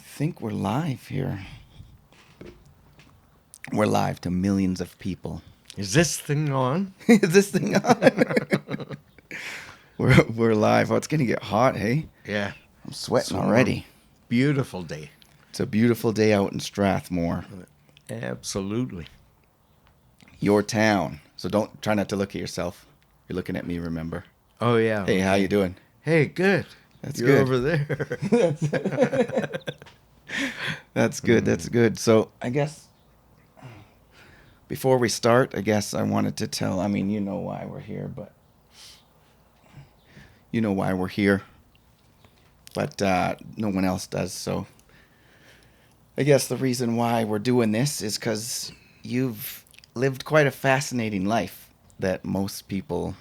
think we're live here. We're live to millions of people. Is this thing on? Is this thing on? we're live. Oh, it's gonna get hot, hey? Yeah. I'm sweating It's already. Beautiful day. It's a beautiful day out in Strathmore. Absolutely. Your town. So don't try not to look at yourself. You're looking at me, remember? Oh, yeah. Hey, how you doing? Hey, good. That's You're good. over there. That's good. That's good. So I guess before we start, I guess I wanted to tell, I mean, you know why we're here, but no one else does. So I guess the reason why we're doing this is because you've lived quite a fascinating life that most people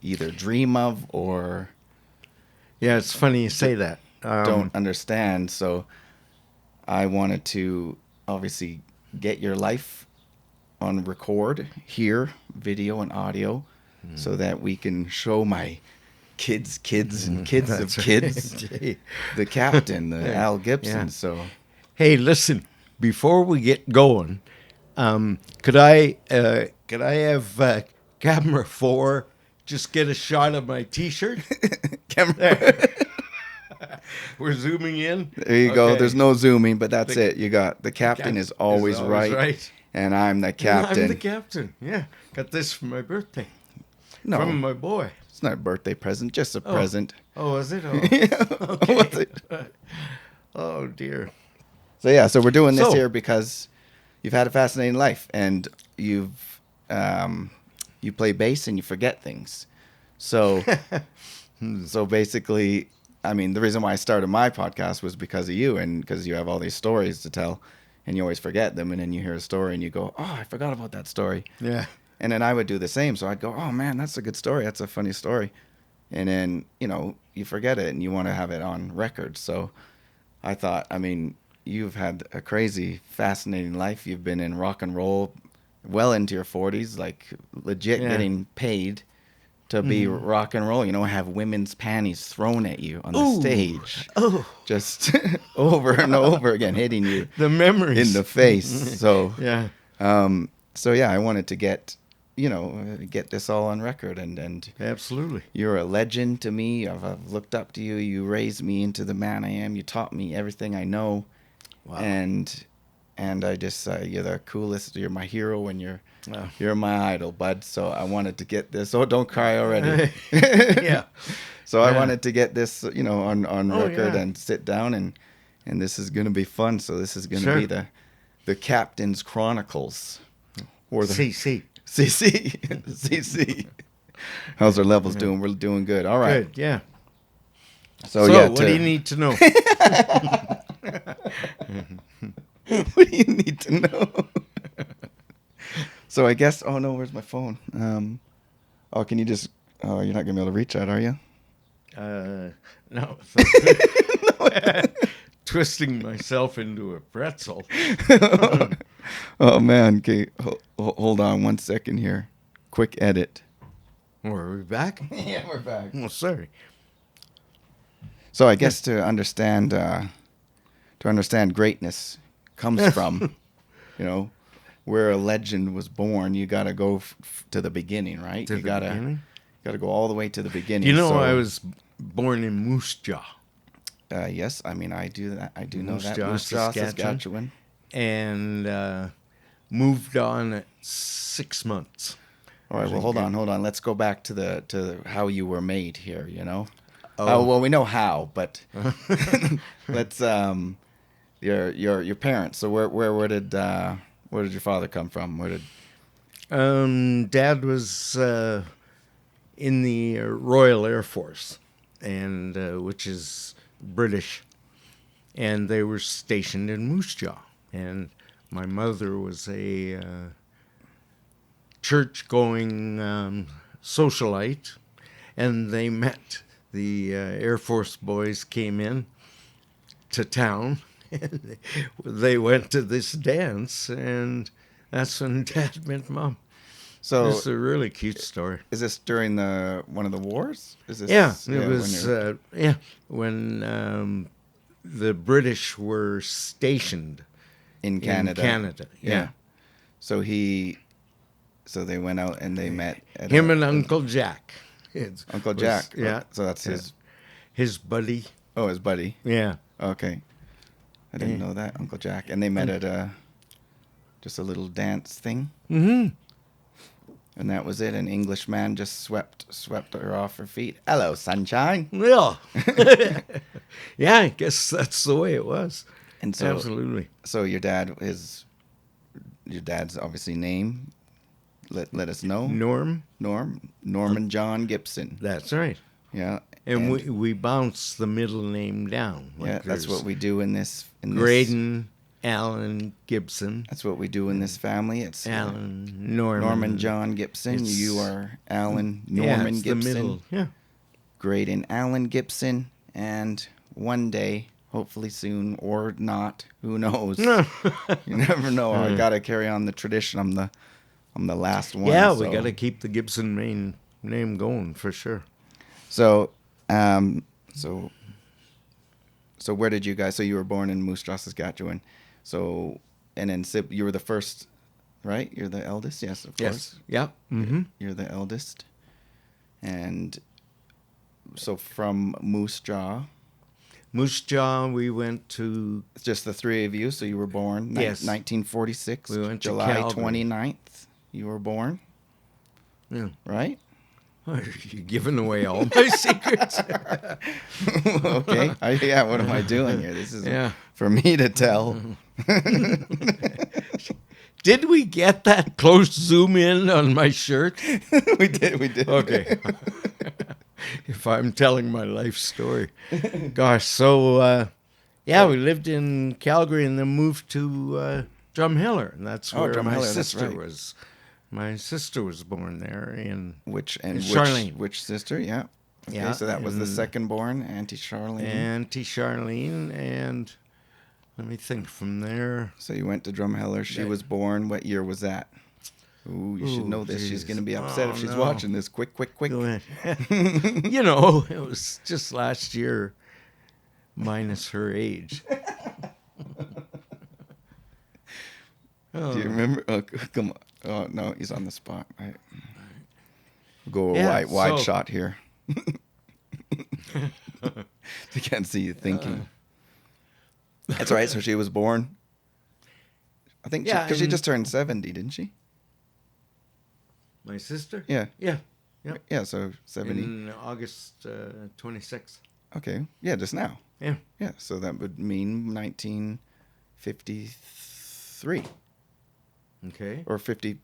either dream of or Yeah, it's funny you say that. don't understand. So I wanted to obviously get your life on record here, video and audio, so that we can show my kids of That's kids, right. the captain, the Yeah. Al Gibson. Yeah. So Hey, listen, before we get going, could I have camera 4 just get a shot of my T-shirt? camera. We're zooming in. There you go. Okay. There's no zooming, but that's The- it. You got the captain is always, Is right, and I'm the captain. I'm the captain. Yeah, got this for my birthday No, from my boy. it's not a birthday present, just a present. Oh, is it? Oh, Yeah. okay. What's it? Oh dear. So yeah, so we're doing this So- here because you've had a fascinating life, and you play bass and you forget things. So so basically, I mean, the reason why I started my podcast was because of you, and because you have all these stories to tell, and you always forget them, and then you hear a story and you go, "Oh, I forgot about that story." Yeah. And then I would do the same. So I'd go, "Oh man, that's a good story. That's a funny story." And then, you forget it and you want to have it on record. So I thought, I mean, you've had a crazy, fascinating life. You've been in rock and roll well into your 40s, like legit Yeah. getting paid to be rock and roll. Have women's panties thrown at you on the Ooh. stage. Oh, Just over and over again, hitting you the memories in the face. So, Yeah. yeah, I wanted to get this all on record, and Absolutely. you're a legend to me. I've looked up to you. You raised me into the man I am. You taught me everything I know. Wow. And I just you're the coolest. You're my hero, and Wow. you're my idol, bud. So I wanted to get this. Oh, don't cry already. Yeah. So I Yeah. wanted to get this, on Oh, record yeah. and sit down, and this is gonna be fun. So this is gonna Sure. be the Captain's Chronicles, or the CC. CC. CC. How's our levels doing? We're doing good. All right. Good. Yeah. So, So yeah. what do you need to know? What do you need to know? So I guess. Oh no, where's my phone? Can you just? Oh, you're not gonna be able to reach that, are you? No. Twisting myself into a pretzel. Oh man. Okay. Hold on 1 second here. Quick edit. Are we back? Yeah, we're back. Oh, sorry. So I guess to understand greatness comes from, where a legend was born. You got to go to the beginning, right? To you the gotta beginning? go all the way to the beginning. You know, So, I was born in Moose Jaw. Yes, I mean I do that. I do know Moose that. Jaw, Moose Jaw, Saskatchewan. Saskatchewan. And moved on at 6 months. All right. Well, Okay. hold on. Let's go back to how you were made here. Oh. Well, we know how, but let's your parents. So where did your father come from? Where did Dad was in the Royal Air Force, and which is British, and they were stationed in Moose Jaw. And my mother was a church-going socialite, and they met. The Air Force boys came in to town, and they went to this dance, and that's when Dad met Mom. So It's a really cute story. is this during one of the wars? Is this Yeah, when it was. you're- When the British were stationed in Canada. In Canada, yeah. So they went out and they met at Him and Uncle Jack. Uncle Jack. Yeah. So that's his buddy. Oh, his buddy. Yeah. Okay. I didn't know that, Uncle Jack. And they met at just a little dance thing. Mm-hmm. And that was it. An Englishman just swept her off her feet. Hello, sunshine. Yeah. Yeah, I guess that's the way it was. And so, absolutely. So your dad's obviously name. Let us know. Norman John Gibson. That's right. Yeah. And we bounce the middle name down. Like yeah, that's what we do in this. Graydon Allen Gibson. That's what we do in this family. It's Alan Norman John Gibson. You are Alan Norman Gibson. The middle. Yeah. Graydon Allen Gibson. And one day, hopefully soon or not, who knows? You never know. I gotta carry on the tradition. I'm the last one. Yeah, we gotta keep the Gibson name going for sure. So, so where did you guys? So you were born in Moose Jaw, Saskatchewan. So, and then you were the first, right? You're the eldest. Yes, of course. Yeah. Mm-hmm. You're the eldest. And so from Moose Jaw, we went to... It's just the three of you. So you were born 1946. We went July to Calgary. 29th. You were born. Yeah. Right? You're giving away all my secrets. Okay. What am I doing here? This is for me to tell. Did we get that close zoom in on my shirt? We did. Okay. If I'm telling my life story. Gosh, so, we lived in Calgary and then moved to Drumheller. And that's where my sister was. My sister was born there Charlene. Which sister? Yeah. Okay, yeah. So that was the second born, Auntie Charlene. Auntie Charlene, and let me think from there. So you went to Drumheller. She was born. What year was that? Ooh, you should know this. Geez. She's going to be upset if she's watching this. Quick. Go ahead. It was just last year, minus her age. Do you remember? Oh, come on. Oh, no, he's on the spot. Right. We'll go wide shot here. They can't see you thinking. That's right. So she was born. I think because she just turned 70, didn't she? My sister? Yeah. Yeah. Yeah, so 70. In August 26th. Okay. Yeah, just now. Yeah. Yeah, so that would mean 1953. Okay. Or 52.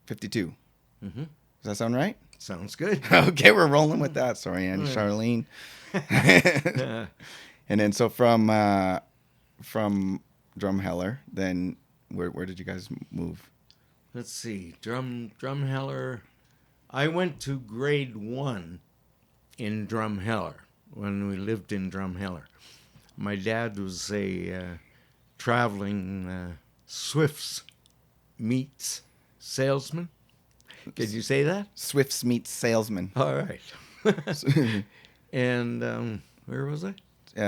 Mm-hmm. Does that sound right? Sounds good. Okay, we're rolling with that. Sorry, Annie Charlene. And then so from Drumheller, then where did you guys move? Let's see. Drumheller. I went to grade 1 in Drumheller when we lived in Drumheller. My dad was a traveling Swifts meats salesman. Could you say that? Swifts meets salesman. All right. And where was I?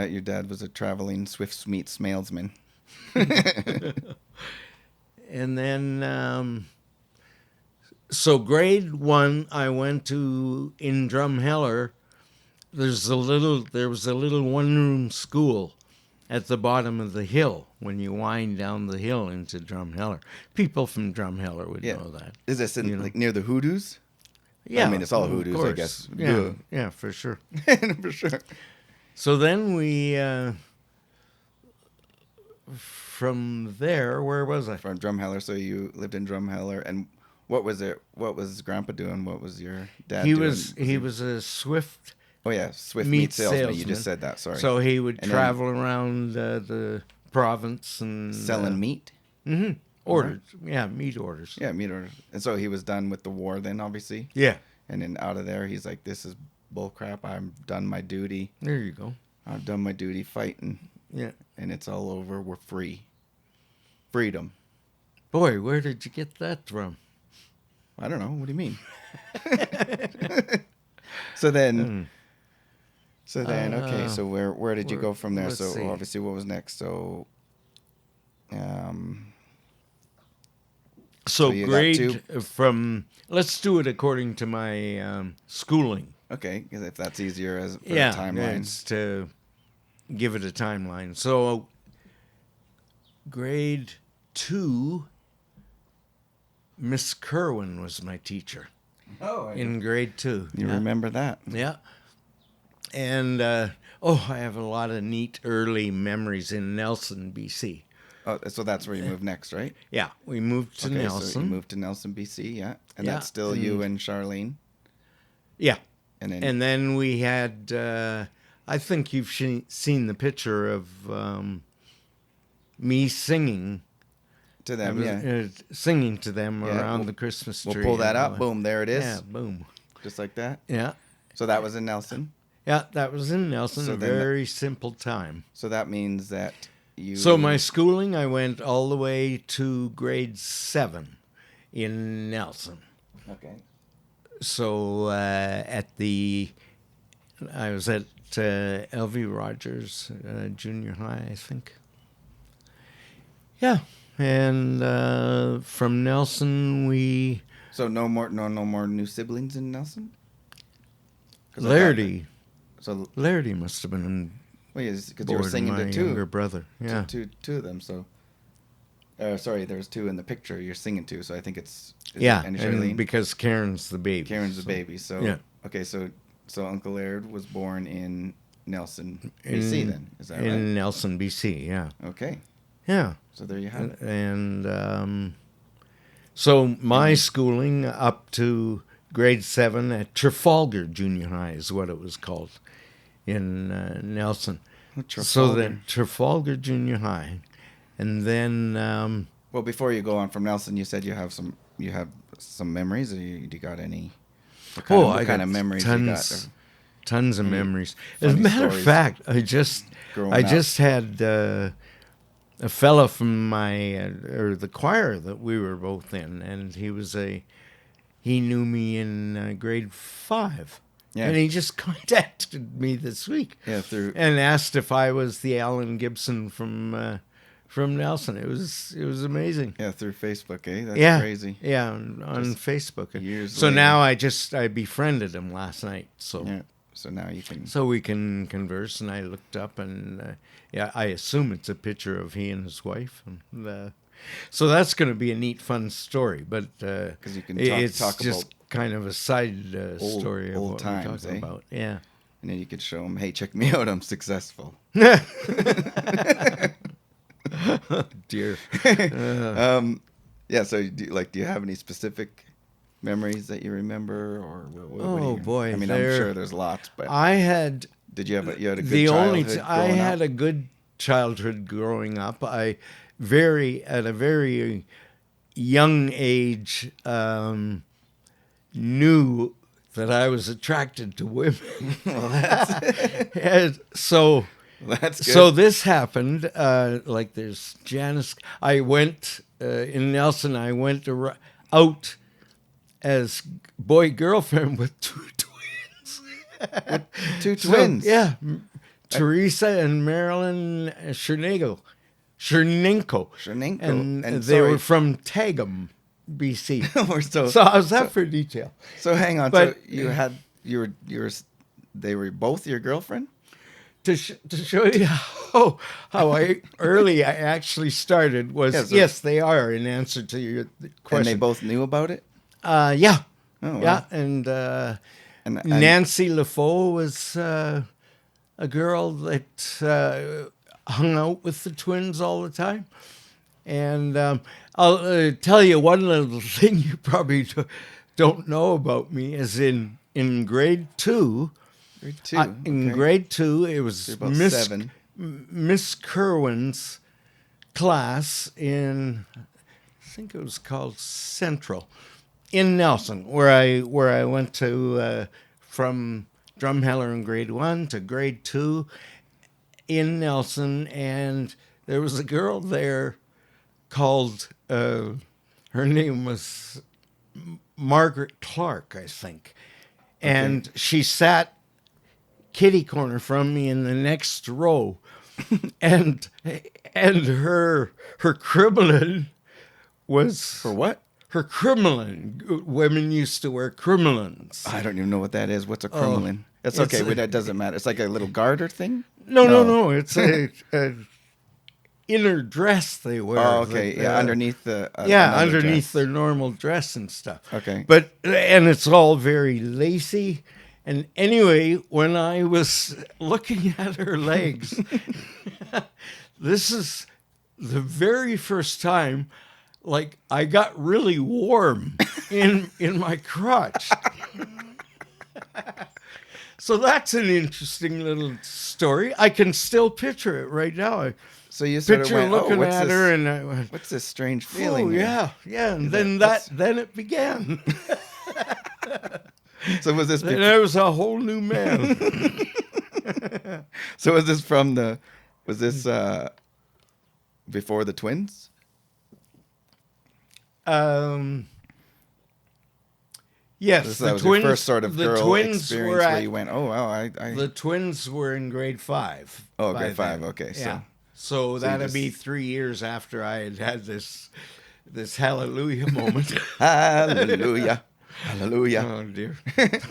Your dad was a traveling Swifts meets salesman. And then, so grade 1, I went to in Drumheller. There was a little one-room school at the bottom of the hill when you wind down the hill into Drumheller. People from Drumheller would know that. Is this like near the Hoodoos? Yeah, I mean, it's all Hoodoos, I guess. Yeah, for sure. For sure. So then we, from there, where was I? From Drumheller. So you lived in Drumheller, and what was Grandpa doing? What was your dad doing? He was a Swift. Oh yeah, Swift meat salesman. You just said that. Sorry. So he would travel around the province and selling meat. Mm-hmm. Orders. Yeah, meat orders. Yeah, meat orders. And so he was done with the war then, obviously. Yeah. And then out of there, he's like, "This is bullcrap. I'm done my duty. There you go. I've done my duty fighting. Yeah. And it's all over. We're free. Freedom." Boy, where did you get that from? I don't know. What do you mean? So then, So then, okay. So where did you go from there? let's So see. obviously, what was next? So, um, So you got two. grade from, let's do it according to my schooling. Okay, because if that's easier as for a Yeah, timeline. it's to give it a timeline. So grade 2, Miss Kerwin was my teacher Oh, in grade 2. you Yeah. remember that? Yeah. And I have a lot of neat early memories in Nelson, BC. Oh, so that's where you moved next, right? Yeah, we moved to Okay, Nelson. so you moved to Nelson, BC, yeah, and Yeah, that's still you and Charlene, Yeah. and then And then we had, I think you've seen the picture of me singing. to them, yeah. Singing to them Yeah, around we'll- the Christmas We'll tree. pull that and all up. Boom, there it is, Yeah, boom. just like that. Yeah. So that was in Nelson. Yeah, that was in Nelson, So a then very simple time. So that means that you. So my schooling, I went all the way to grade 7 in Nelson. Okay. So I was at L.V. Rogers Junior High, I think. Yeah, and from Nelson we So no more new siblings in Nelson. 'Cause I thought Lardy that- So Lardy must have been well, yeah, because you were born singing my to two. younger brother. Yeah, Two of them. So, sorry, there's two in the picture you're singing to. So I think it's yeah, and and Charlene. because Karen's the baby. Karen's the so- baby. So yeah. okay, so Uncle Laird was born in Nelson, BC. Then is that in right? Nelson, BC. Yeah, Okay, yeah, so there you have it. and so my schooling up to grade 7 at Trafalgar Junior High is what it was called in Nelson. So Trafalgar. then Trafalgar Junior High, and then Well, before you go on from Nelson, you said you have some memories. Or you got any? What kind I what kind got of memories tons, you got? tons of Any memories. As a funny matter of stories fact, growing I up? just had a fella from my or the choir that we were both in, and he knew me in grade 5. Yeah. And he just contacted me this week. Yeah, through And asked if I was the Alan Gibson from Nelson. It was amazing. through Facebook. That's Yeah, crazy. yeah, on Just Facebook. years So later. now I befriended him last night. So Yeah. So now you can. so we can converse. And I looked up, and I assume it's a picture of he and his wife. And so that's going to be a neat, fun story. But 'Cause you can it's talk just about kind of a side story of old what times, we're talking eh? about. Yeah. And then you could show them, hey, check me out, I'm successful. Dear. Yeah. So do you have any specific memories that you remember, or what do Oh, you, boy, I mean, I'm sure there's lots, but I had did you had a good the only childhood I growing had up? a good childhood growing up. At a very young age knew that I was attracted to women. And so That's good. so this happened. Like there's Janice. I went in Nelson. I went out as boy girlfriend with 2 twins. Two So, twins. yeah, Teresa and Marilyn Chernenko. Chernenko. And, And they sorry. were from Tagum, BC. We're So how's that for detail? So hang on. But- so they were both your girlfriend? To show you how early I actually started was, Yeah, so- yes, they are, in answer to your question. And they both knew about it? Yeah. Oh, wow. Yeah, and And Nancy LaFaux was a girl that hung out with the twins all the time. And I'll tell you one little thing you probably don't know about me is in grade 2, grade 2. in okay. grade 2, it was You're about 7. Miss Kerwin's class in, I think it was called Central, in Nelson, where I went to from Drumheller in grade 1 to grade 2 in Nelson, and there was a girl there called her name was Margaret Clark, I think, and she sat kitty corner from me in the next row, and her crinoline was For what? her crinoline. Women used to wear crinolines. I don't even know what that is. What's a crinoline? It's it's okay. a- That doesn't matter. It's like a little garter thing. No. It's a inner dress they wear. Oh, okay. Yeah, underneath the. Yeah, another underneath dress. their normal dress and stuff. Okay. And it's all very lacy. And anyway, when I was looking at her legs, this is the very first time, like, I got really warm in my crotch. So that's an interesting little story. I can still picture it right now. So you sort of Picture went, looking what's at this, her, and I went, what's this strange feeling? oh here? yeah. And That's- then it began. So was this? And I was a whole new man. So was this from the? Was this before the twins? Yes, That was your first sort of the girl twins experience were where at, you went, oh wow, the twins were in grade 5. Oh, by grade 5. then. Okay, Yeah. So so you that'd be just- 3 years after I had this hallelujah moment. hallelujah, hallelujah. Oh dear.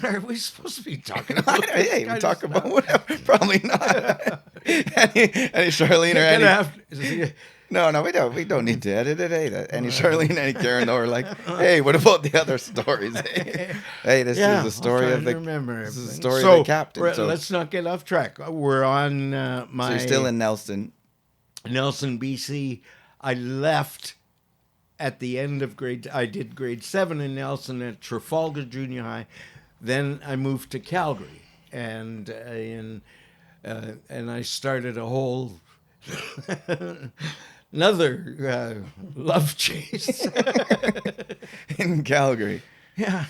Are we supposed to be talking about this Hey, we kind talk of about stuff? whatever. Probably not. any Charlene or You're any? gonna have- No, we don't. We don't need to edit it. Hey, any Charlene, any Karen, though, are like, hey, what about the other stories? Hey, this Yeah, is the story I'll of try the. to remember This is the everything. story So, of the captain. So, let's not get off track. We're on my. so you're still in Nelson. Nelson, BC. I left at the end of I did grade 7 in Nelson at Trafalgar Junior High. Then I moved to Calgary, and I started a whole another love chase. In Calgary. Yeah.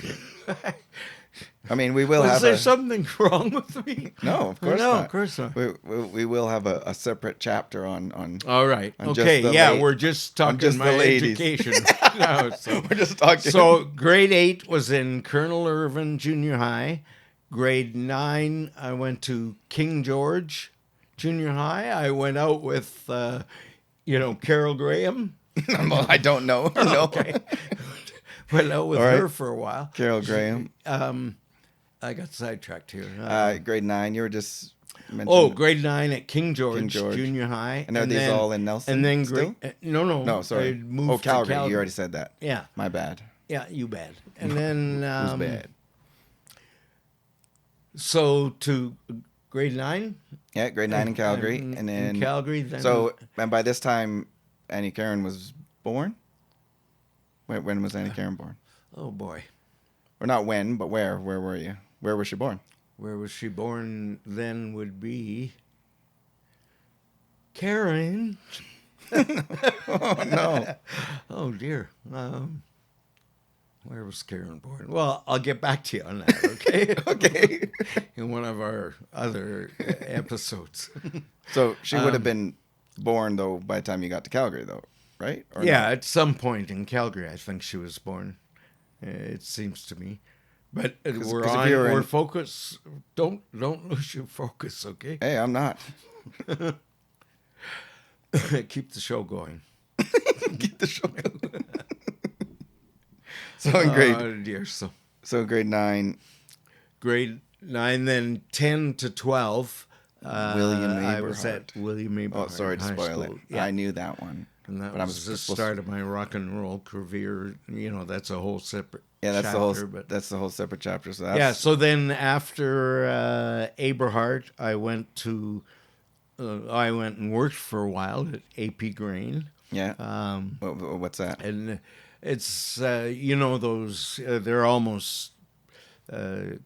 I mean, we will Was have there a. something wrong with me? No, of course No, not. of course not. We will have a separate chapter on. All right. On just Okay. the Yeah, la- we're just on talking just the my ladies. education. No, so. We're just talking. So grade 8 was in Colonel Irvin Junior High. Grade 9, I went to King George Junior High. I went out with, Carol Graham. Well, I don't know. No. Okay. Went out with All right. her for a while. Carol Graham. I got sidetracked here. Grade 9. You were just. mentioning- Grade 9 at King George, King George. Junior High. And are these then- all in Nelson? And then still? no. No, sorry. I moved to Calgary. Calgary. You already said that. Yeah. My bad. Yeah, you bad. And then Who's bad? So to grade 9. Yeah, grade 9 in Calgary, in- and then in Calgary. Then So, and by this time, Annie Karen was born. When was Annie Karen born? oh boy, Or not when, but where? Where were you? Where was she born? where was she born? Then would be Karen. Oh no! Oh dear. Where was Karen born? Well, I'll get back to you on that. Okay. Okay. In one of our other episodes. So she would have been born though by the time you got to Calgary, though, right? Or Yeah, at some point in Calgary, I think she was born. It seems to me, but we're 'cause if on. you were We're in- focus. Don't lose your focus, okay? Hey, I'm not. Keep the show going. Get the show. So in grade, Oh dear. So grade 9, grade 9, then 10 to 12. William I was Aberhart. at William Oh, Aberhart sorry to High spoil School. it. Yeah. I knew that one. And that but I was the supposed start of my rock and roll career. That's a whole separate Yeah, that's chapter, the whole. but That's the whole separate chapter. So that's, yeah, so then after Aberhart, I went and worked for a while at AP Grain. yeah. What's that? And it's, those, they're almost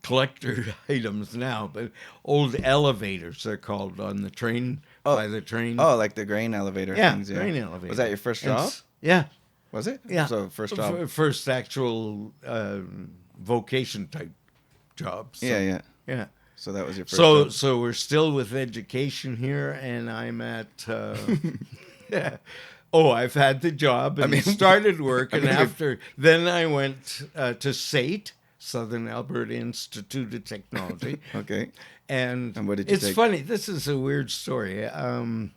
collector items now, but old elevators, they're called, on the train, by the train. Oh, like the grain elevator yeah, things. Yeah. grain elevator. Was that your first job? Yeah. Was it? Yeah. So first job. First actual vocation type job. So, Yeah. Yeah. So that was your first So job. so we're still with education here, and I'm at. Yeah. Oh, I've had the job and mean- started work, and mean, then I went to SAIT, Southern Alberta Institute of Technology. Okay. And what did you it's take? funny. This is a weird story. And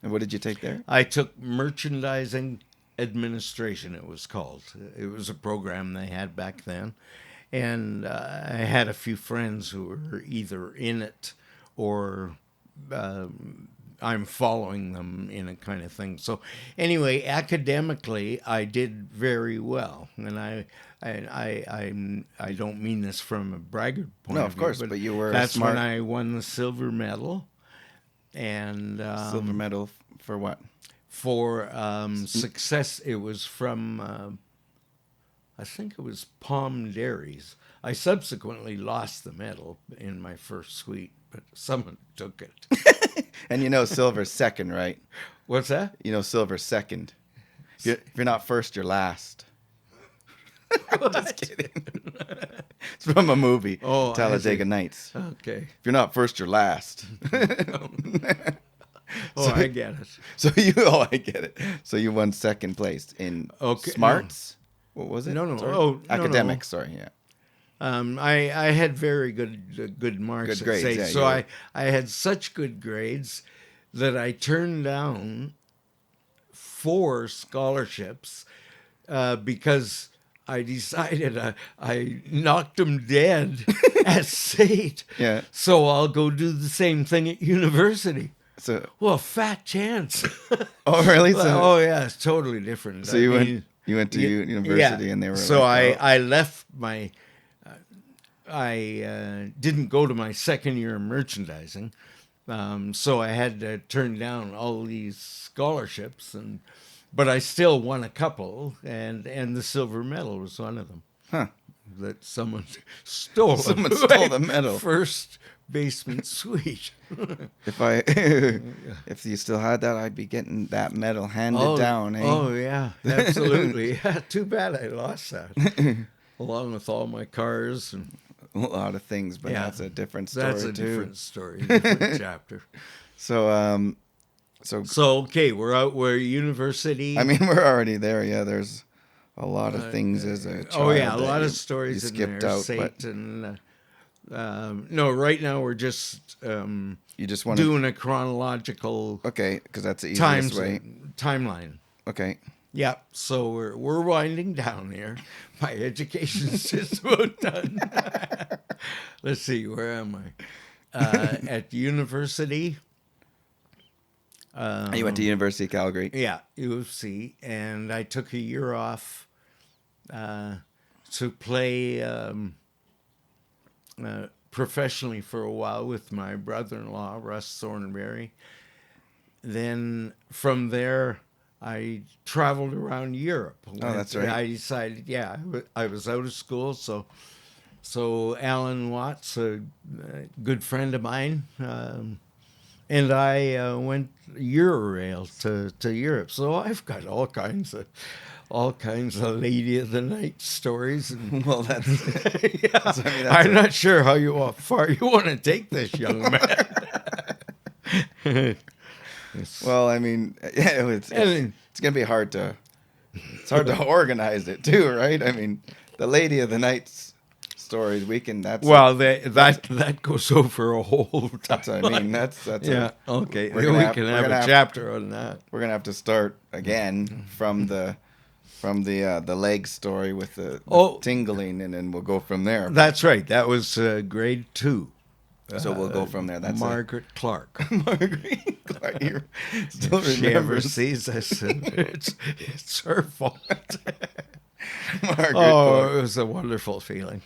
what did you take there? I took merchandising administration, it was called. It was a program they had back then. And I had a few friends who were either in it or I'm following them in a kind of thing. So anyway, academically, I did very well. And I don't mean this from a braggart point No, of of course, view, but you were that's smart. when I won the silver medal. And Silver medal for what? for success. It was from, I think it was Palm Dairies. I subsequently lost the medal in my first suite, but someone took it. And silver's second, right? What's that? Silver's second. If you're not first, you're last. Just kidding. It's from a movie, Oh, I Talladega see. Nights. Okay. If you're not first, you're last. Oh, I get it. I get it. So you won second place in smarts. What was it? No. Sorry? Oh, no, academics. Sorry, yeah. I had very good marks Good grades, at SAIT. yeah, So you were- I had such good grades that I turned down 4 scholarships because I decided I knocked them dead at SAIT. Yeah. So I'll go do the same thing at university. So, Well, fat chance. oh really? Oh yeah, it's totally different. So you went to university, and they were So like, I left my. I didn't go to my second year of merchandising, so I had to turn down all these scholarships, but I still won a couple, and the silver medal was one of them. Huh. That someone stole. Someone stole the medal. First baseman suite. If you still had that, I'd be getting that medal handed down. Eh? Oh yeah, absolutely. Yeah, too bad I lost that, along with all my cars and A lot of things, but Yeah. that's a different story that's a too. different story, different chapter. So, So okay, we're out. We're university. I mean, we're already there. Yeah, there's a lot of things as a child. oh yeah, a that lot you- of stories you in skipped there. out, SAIT but and no, right now we're just you just want to. doing a chronological Okay, because that's the easiest way. timeline. Okay. Yeah, so we're winding down here. My education's just about done. Let's see, where am I? At university. You went to University of Calgary. Yeah, U of C, and I took a year off to play professionally for a while with my brother-in-law, Russ Thornberry. Then from there, I traveled around Europe. Oh, that's right. I decided, I was out of school, so Alan Watts, a good friend of mine, and I went Eurail to Europe. So I've got all kinds of Lady of the Night stories. And, Well, that's. yeah, I mean, I'm not sure how far you want to take this, young man. Well, I mean, yeah, it's gonna be hard to. It's hard to organize it too, right? I mean, the Lady of the Nights stories. We can. That's Well, that goes over a whole time. That's what I mean. That's Yeah. Okay. We're We gonna have- can we're have gonna a have- chapter on that. We're gonna have to start again from the leg story with the tingling, and then we'll go from there. That's right. That was grade 2. So we'll go from there. That's Margaret Clark. Margaret Clark. You still If she ever remembers sees this, it's her fault. Margaret Oh, Clark. it was a wonderful feeling.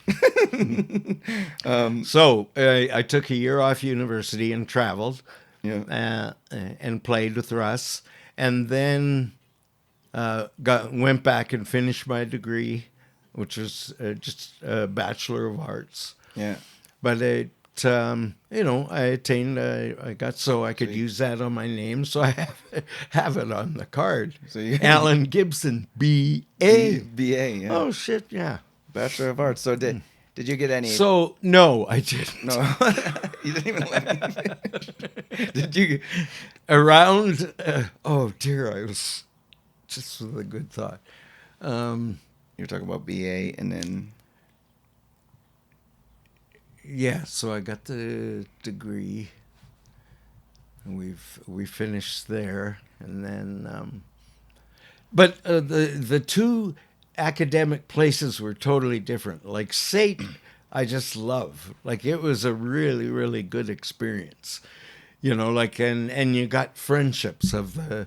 So I took a year off university and traveled, and played with Russ, and then went back and finished my degree, which was just a Bachelor of Arts. Yeah. But I attained. I got so I could use that on my name, so I have it on the card. So you Alan Gibson, B.A. BA. Yeah. Oh shit, yeah. Bachelor of Arts. So did you get any? So no, I didn't. No, you didn't even let me finish. Did you? Around. Oh dear, I was just with a good thought. You're talking about BA, and then yeah, so I got the degree, and we finished there, and then but the two academic places were totally different. Like Satan, I just love. Like it was a really really good experience, Like and you got friendships of the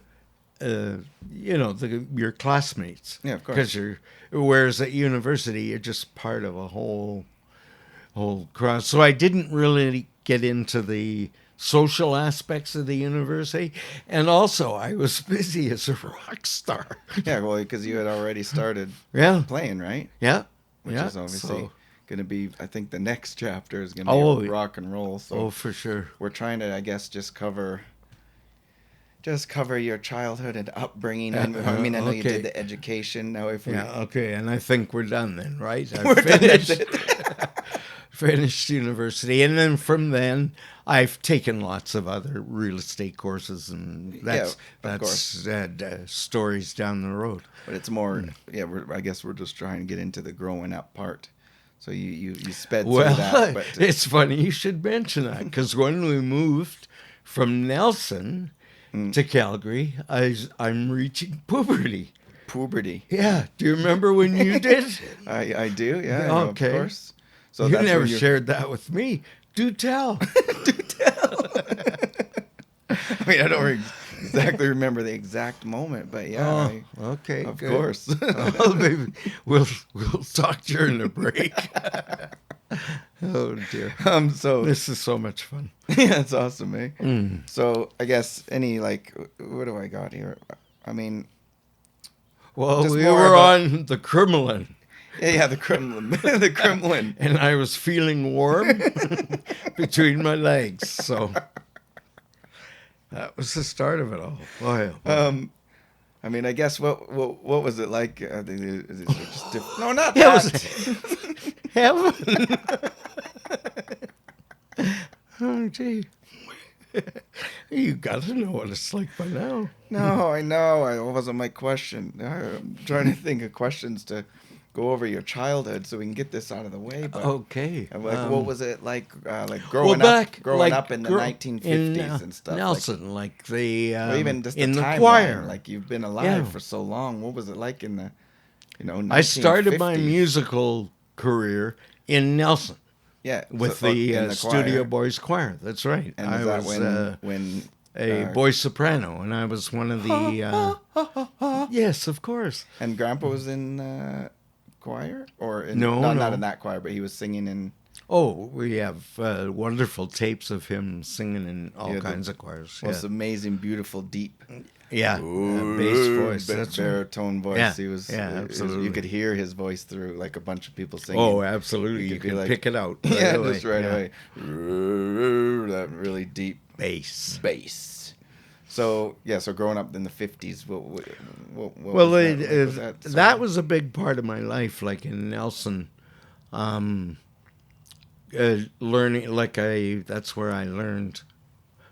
your classmates. Yeah, of course. Because whereas at university you're just part of a whole crowd. So I didn't really get into the social aspects of the university, and also I was busy as a rock star. Yeah, well, because you had already started Yeah, playing, right? yeah, Which yeah. is obviously So, going to be, I think the next chapter is going to Oh, be rock and roll. So oh, for sure. we're trying to, I guess, just cover your childhood and upbringing. I mean, I know you okay. did the education. Now, if we Yeah, okay, and I think we're done then, right? we're done, that's it. Finished university, and then from then I've taken lots of other real estate courses, and that's of course. stories down the road. But it's more, yeah. I guess we're just trying to get into the growing up part. So you sped through that. But it's funny you should mention that, because when we moved from Nelson to Calgary, I'm reaching puberty. Puberty. Yeah, do you remember when you did? I do. Yeah. Okay. Of course. So You that's never when you're- shared that with me. Do tell. Do tell. I mean, I don't exactly remember the exact moment, but yeah. Okay. Of good. course. Oh, maybe we'll talk during the break. Oh dear. So This is so much fun. yeah, it's awesome, eh? So I guess what do I got here? I mean, Well, Just we more were about- on the Kremlin, yeah, the Kremlin, the Kremlin. and I was feeling warm between my legs. So that was the start of it all. Boy, oh boy. I mean, I guess what was it like? Is it just no, not It that. was heaven. Oh, gee. You got to know what it's like by now. No, I know. It wasn't my question. I'm trying to think of questions to go over your childhood so we can get this out of the way. But Okay. I'm like, what was it like growing up in the 1950s and stuff? Nelson, like the Or even just in the the timeline, choir. like you've been alive Yeah. for so long. What was it like in the, 1950s? I started my musical career in Nelson yeah with so, in the Studio choir. Boys Choir. That's right. And I is that was when a boy soprano, and I was one of the. Yes, of course. and Grandpa was in choir or in, No, not no. in that choir, but he was singing in. Oh, we have wonderful tapes of him singing in all Yeah, kinds of choirs. Most amazing, beautiful, deep Yeah, bass voice. That's right. baritone voice. Yeah, He was. yeah, absolutely. You could hear his voice through like a bunch of people singing. Oh, absolutely. You You'd be can like- pick it out. yeah, away. just right Yeah. away. That really deep Bass. So yeah, so growing up in the 50s, what Well, was that? that was a big part of my life. Like in Nelson, learning. That's where I learned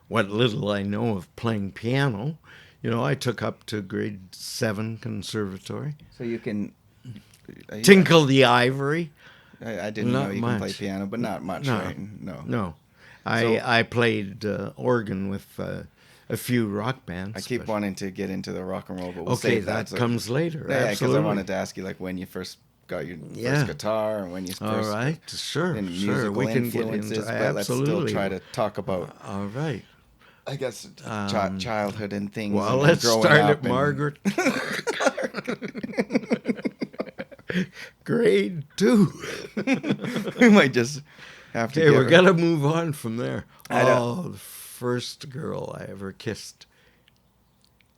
what little I know of playing piano. I took up to grade 7 conservatory. So you can. Tinkle the Ivory. I didn't Not know you can play much. piano, but not much, No. right? No. No, I played organ with a few rock bands. I keep but- wanting to get into the rock and roll, but we'll Okay, save that So- comes later. Yeah, because absolutely. I wanted to ask you like when you first got your Yeah. first guitar and when you first All right, sure, and sure. musical We can get influences, into but let's still absolutely. try to talk about All right. I guess childhood and things. Well, and let's growing start up at and- Margaret. Grade 2. we might just have to. Okay, give we her- got to move on from there. I don't- The first girl I ever kissed,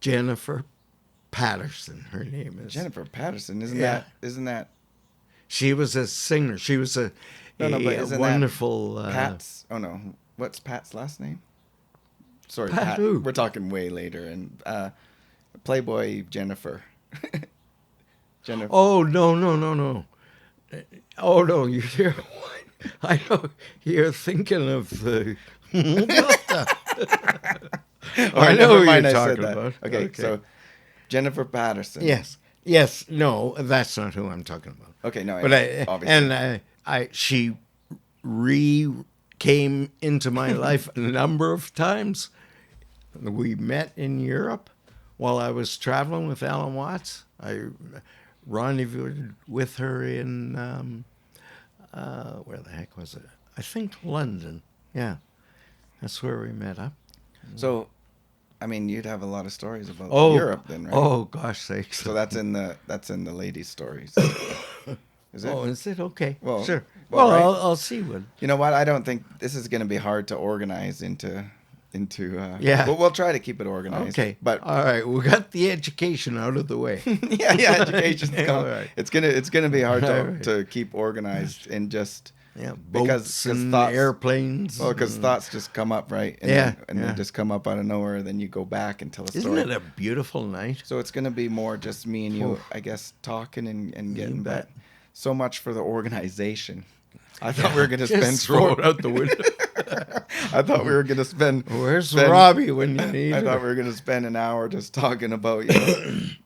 Jennifer Patterson. Her name is. Jennifer Patterson. Isn't Yeah. that She was a singer. She was a No, but isn't that wonderful. Pat's? Oh no, what's Pat's last name? Sorry, Pat Pat. who? We're talking way later, and Playboy Jennifer. Jennifer. Oh no. Oh no, you're. I know you're thinking of the. All I right, know never who mind, you're I said talking that. about. Okay, so Jennifer Patterson. Yes. No, that's not who I'm talking about. Okay, no. But obviously. she came into my life a number of times. We met in Europe while I was traveling with Alan Watts. I rendezvoused with her in, where the heck was it? I think London. Yeah, that's where we met up. So, I mean, you'd have a lot of stories about Oh, Europe then, right? Oh, gosh sakes. So that's in the ladies' stories. Is it? Oh, is it? Okay. Well, Sure. well, Well, right. I'll see what. You know what? I don't think this is going to be hard to organize into. Yeah. We'll try to keep it organized. Okay. But all right, we got the education out of the way. yeah, education's Yeah, coming. all right. It's gonna be hard All right. to keep organized and just Yeah, because boats and thoughts, airplanes. well, because and- thoughts just come up, right? And Yeah, and yeah. they just come up out of nowhere. Then you go back and tell a Isn't story. it a beautiful night? So it's gonna be more just me and you, Oh. I guess, talking and You getting bet. back. So much for the organization. I thought we were gonna Just spend throw it out the window. I thought we were gonna spend. Where's spend- Robbie when you need I her? thought we were gonna spend an hour just talking about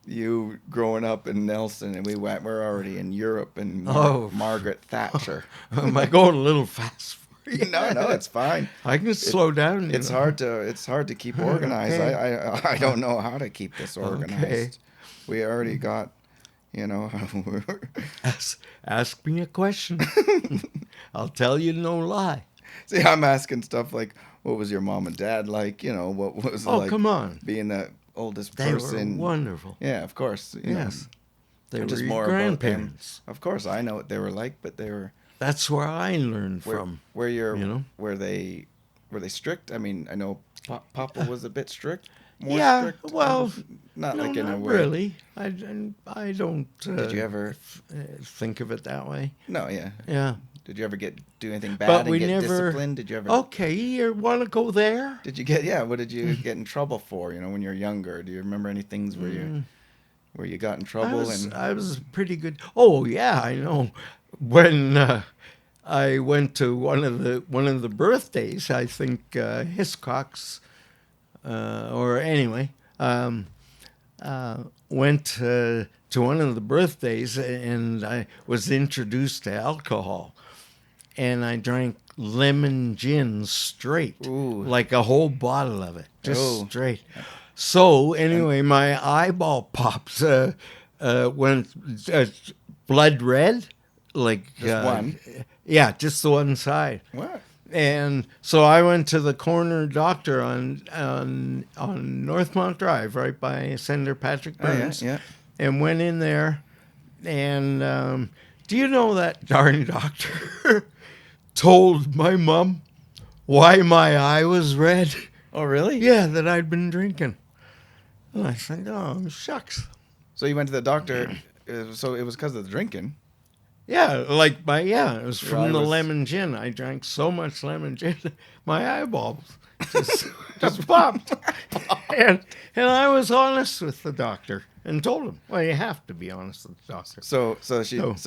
you growing up in Nelson, and we're already in Europe and Margaret Thatcher. Am I going a little fast for you? No, it's fine. I can slow down. It's hard to keep organized. Okay. I don't know how to keep this organized. Okay. We already got, Ask me a question. I'll tell you no lie. See, I'm asking stuff like, what was your mom and dad like? What was it Oh, like come on. being the oldest They person? were wonderful. Yeah, of course. you know. Yes. They were Just your more about them. grandparents. Of course, I know what they were like, but they were That's where I learned from. were they strict? I mean, I know Papa was a bit strict. More Yeah, strict. well, not no, like in a not way. really. I don't. Did you ever? think of it that way? No, yeah. Yeah. Did you ever do anything bad But and we get never. disciplined? Did you ever? Okay, you want to go there? Did you get? Yeah. What did you get in trouble for? When you were younger, do you remember any things where you got in trouble? I was pretty good. Oh yeah, I know. When I went to one of the birthdays, I think Hiscock's, or anyway, went to one of the birthdays, and I was introduced to alcohol, and I drank lemon gin straight, Ooh. like a whole bottle of it, just Oh. straight. So anyway, my eyeball pops went blood red, like Just one? Yeah, just the one side. What? And so I went to the corner doctor on Northmont Drive, right by Senator Patrick Oh, yeah, Burns, yeah. and went in there. And do you know that darn doctor told my mom why my eye was red? Oh, really? Yeah, that I'd been drinking. And I said, oh, shucks. So you went to the doctor. So it was because of the drinking. Yeah, it was Your from eye the was- lemon gin. I drank so much lemon gin, my eyeballs just popped. and I was honest with the doctor and told him, well, you have to be honest with the doctor. So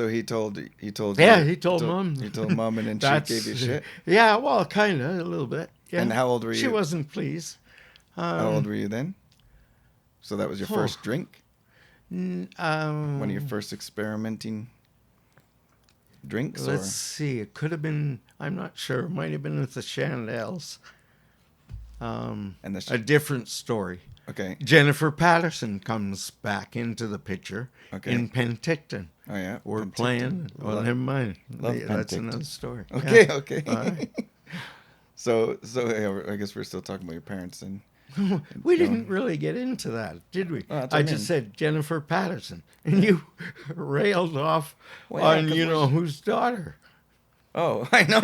he told you. Yeah, he told Mom. He told Mom, and then she gave you shit. Yeah, well, kind of, a little bit. Yeah. And how old were She you? wasn't pleased. How old were you then? So that was your first drink? One of your first experimenting drinks? Let's see. It could have been, I'm not sure. It might have been with the Chandels. And A different story. okay. Jennifer Patterson comes back into the picture Okay. in Penticton. Oh, yeah. We're Penticton. playing. Well, Love- never mind. love That's Penticton. another story. Okay, Yeah. okay. All right. So yeah, I guess we're still talking about your parents and We didn't really get into that, did we? Oh, that's what I I just mean. said Jennifer Patterson, and you railed off Well, yeah, on 'cause you know we're- whose daughter. Oh, I know.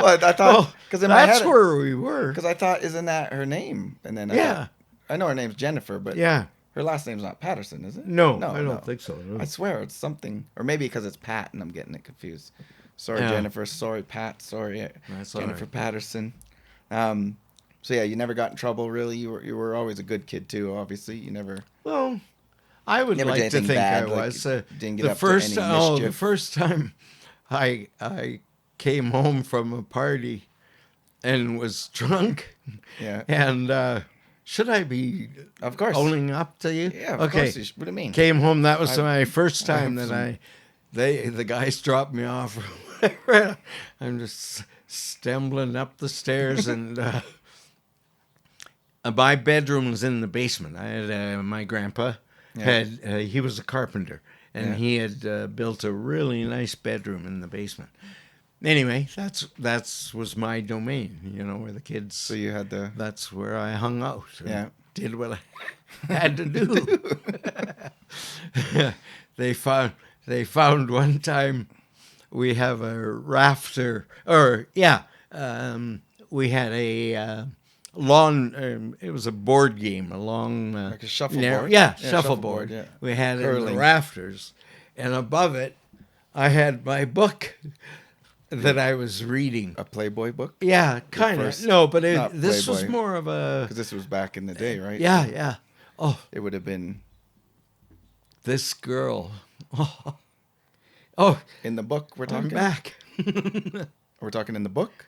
Well, I thought Well, because in my that's head, where we were. because I thought, isn't that her name? And then Yeah. I know her name's Jennifer, but Yeah. her last name's not Patterson, is it? No, I don't think so. No. I swear it's something, or maybe because it's Pat and I'm getting it confused. Sorry, Yeah. Jennifer. Sorry, Pat. Sorry, That's all Jennifer right. Patterson. So yeah, you never got in trouble, really. You were always a good kid too. Obviously, you never. Well, I would Never did like to anything think bad, I like, was. didn't get the up to first, any the mischief. first time I came home from a party and was drunk. Yeah. And should I be Of course. owning up to you? Yeah. Of Okay. course. What do you mean? Came home. That was I- my first I time have that the guys dropped me off I'm just stumbling up the stairs, and my bedroom was in the basement. I had my grandpa had he was a carpenter, and he had built a really nice bedroom in the basement. Anyway, that's was my domain, where the kids. So you had the. That's where I hung out. Yeah. Did what I had to do. They found one time we have a rafter, we had a lawn. It was a board game, a long Like a shuffleboard. Shuffleboard. Yeah. We had it in Curling. the rafters, and above it, I had my book that I was reading. A Playboy book? Yeah, kind of. first- No, but not this was Playboy. more of a. Because this was back in the day, right? Yeah. Oh, It would have been this girl. Oh, in the book we're I'm talking. back. We're talking in the book?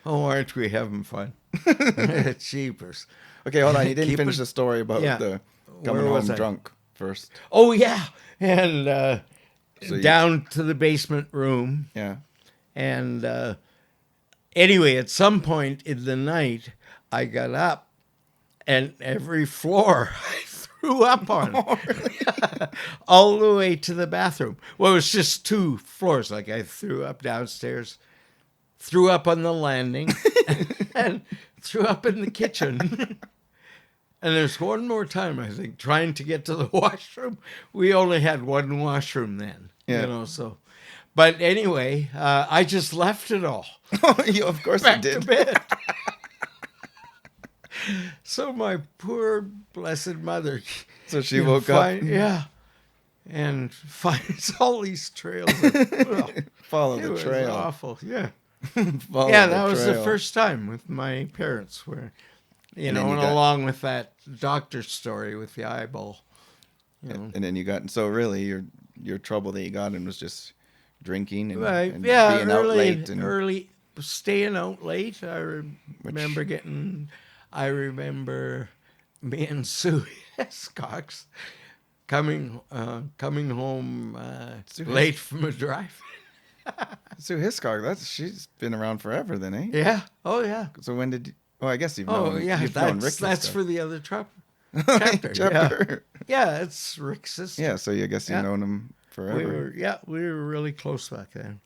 Oh, aren't we having fun? Cheapers. Okay, hold on. You didn't Keep finish it- the story about Yeah. the coming Where was home I? drunk first. Oh, yeah. And So you- down to the basement room. Yeah. And anyway, at some point in the night, I got up, and every floor I threw up on. All the way to the bathroom. Well, it was just 2 floors. Like I threw up downstairs, threw up on the landing, and threw up in the kitchen. And there's one more time, I think, trying to get to the washroom. We only had one washroom then, Yeah. so. But anyway, I just left it all. Of course Back you to did. bed. So my poor blessed mother. So she woke up. Yeah. And finds all these trails. Of, Follow it the was trail. awful. Yeah. Follow Yeah, the that was the trail. first time with my parents where, And then and you got- along with that doctor story with the eyeball. And then you got so really your trouble that you got in was just drinking and, Right. and Yeah, being out late and early staying out late. I remember me and Sue Hiscox coming home Sue late from a drive. Sue Hiscock, she's been around forever then, eh? Yeah. Oh yeah. So when did I guess you've Oh known yeah. you've known That's Rick for Hiscock. the other chapter. Chapter. Yeah, it's Rick's sister. Yeah, so I guess you've Yeah. known him forever. We were really close back then.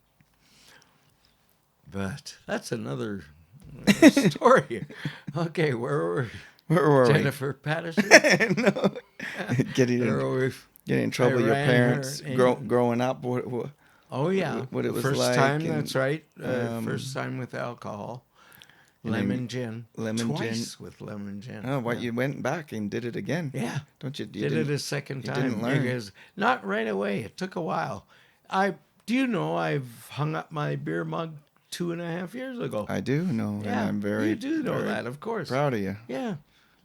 But that's another story. Okay, where were Where were we? Jennifer Patterson? No. Getting Where were we? in trouble with your ran her parents in- growing up. What Oh yeah, what it was first like time. and, That's right. First time with alcohol, and then lemon gin. lemon Twice gin. with lemon gin. Oh, what yeah. you went back and did it again? Yeah, Don't you? did it a second you time didn't learn. because not right away. It took a while. Do you know I've hung up my beer mug 2.5 years ago? I do know, yeah, and I'm very you do know very that, of course. proud of you. Yeah.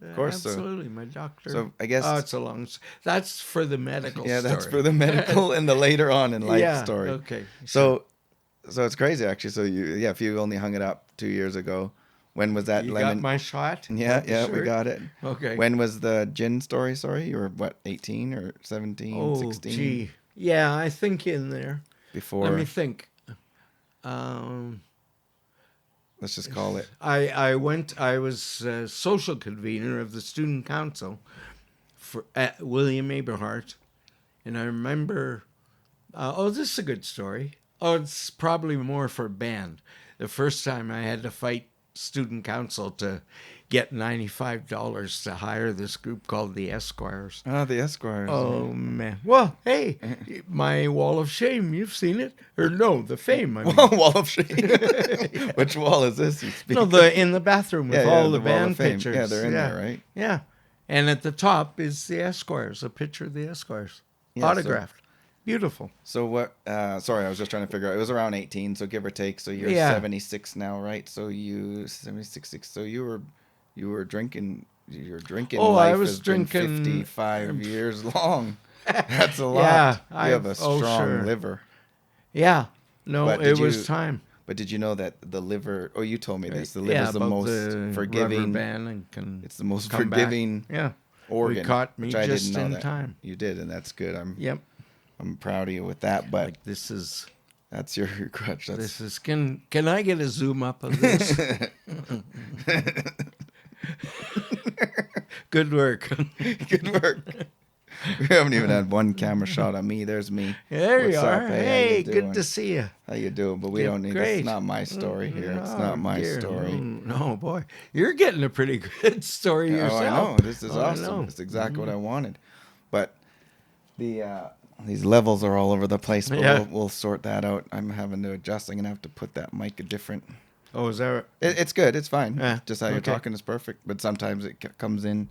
Of course, so- absolutely. My doctor. So I guess Oh, it's a long. That's for the medical. yeah, that's story. for the medical and the later on in life yeah, story. Okay. So it's crazy actually. So if you only hung it up 2 years ago, when was that you lemon? got my shot. Yeah, With the yeah, we shirt? got it. Okay. When was the gin story? Sorry, you were what, 18 or 17, Oh, 16? gee. Yeah, I think in there. Before, Let me think. let's just call it. I was social convener of the student council at William Aberhart, and I remember. This is a good story. Oh, it's probably more for band. The first time I had to fight student council to get $95 to hire this group called the Esquires. Ah, the Esquires. Oh man! Well, hey, my wall of shame. You've seen it, or no? The fame. I mean. Wall of Shame. Which wall is this? You speak? No, in the bathroom with Yeah, all the the Wall of band Fame. pictures. Yeah, they're in there, right? Yeah, and at the top is the Esquires, a picture of the Esquires, Yeah, so- autographed, beautiful. So what? Sorry, I was just trying to figure out. It was around 18, so give or take. So you're Yeah. 76 now, right? So you 76. So you were drinking. Your drinking Oh, life I was has been drinking- 55 years long. That's a lot. Yeah, you have a strong sure. liver. Yeah, no, But it did was you- time. But did you know that the liver? Oh, you told me this. The Yeah, liver's the about most the forgiving. rubber band and can It's the most come back. forgiving Yeah, organ. caught me which I just didn't know in that. time. You did, and that's good. I'm Yep. I'm proud of you with that. But Like this is that's your crutch. That's this is. Can I get a zoom up of this? Good work. good work. We haven't even had one camera shot on me. There's me. There What's you up? are. Hey, how Hey, you good doing? to see you. How you doing? But we don't need. Great. It's not my story here. It's Oh, not my dear. story. No, boy, you're getting a pretty good story yourself. Oh, I know. This is Oh, I awesome. know. It's exactly what I wanted. But these levels are all over the place. But Yeah. we'll sort that out. I'm having to adjust. I'm gonna have to put that mic a different. Oh, is that right? It's good. It's fine. Yeah, Just how you're okay. talking is perfect. But sometimes it comes in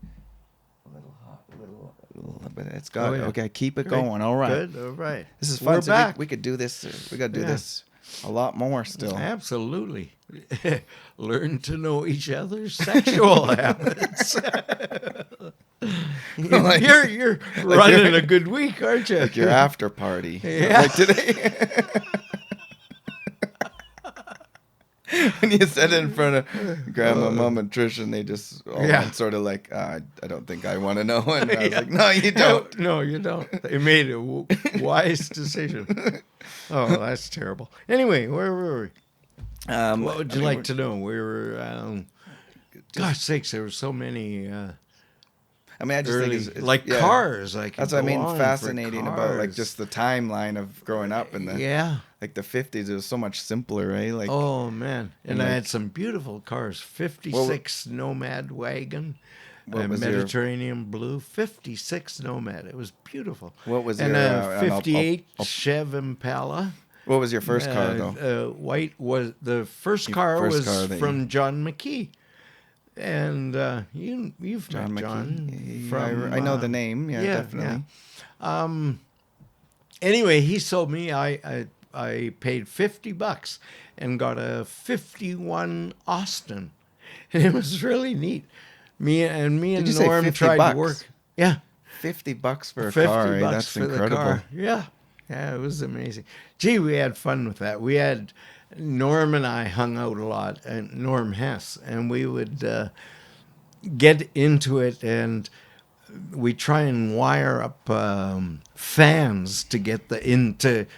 a little hot, but it's got Oh, yeah. okay. Keep it Great. going. All right. Good. All right. This is fun. We're So back. We could do this. We got to do Yeah. this a lot more still. Absolutely. Learn to know each other's sexual habits. Like- you're running a good week, aren't you? Like your after party. Yeah. Like today. When you said it in front of Grandma, Mom, and Trish, and they just all Yeah. went sort of like, I don't think I want to know. And I was Yeah. like, no, you don't. No, you don't. They made a wise decision. Oh, that's terrible. Anyway, where were we? What would you like to know? We were, gosh sakes, there were so many I mean, I just early, think it's like yeah. cars. I could That's what I go mean. on for Fascinating about like cars. just the timeline of growing up in the Yeah. like the 50s. It was so much simpler, right? Like Oh man, and I like- had some beautiful cars. 56 Nomad wagon, What was your- Mediterranean blue. 56 Nomad. It was beautiful. What was and your, a and I'll- 58 I'll- Chev Impala. what was your first car though? White was the first Your car first was car that from John McKee, and you've John met John McKee. from I know the name. Yeah, definitely. Yeah. Anyway, he sold me. I paid $50 and got a 51 Austin, and it was really neat. Me and Did you say Norm 50 tried bucks? to work. Yeah. $50 for a 50 car. bucks That's for incredible. the car. Yeah. Yeah, it was amazing. Gee, we had fun with that. We had Norm and I hung out a lot, and Norm Hess, and we would get into it, and we try and wire up fans to get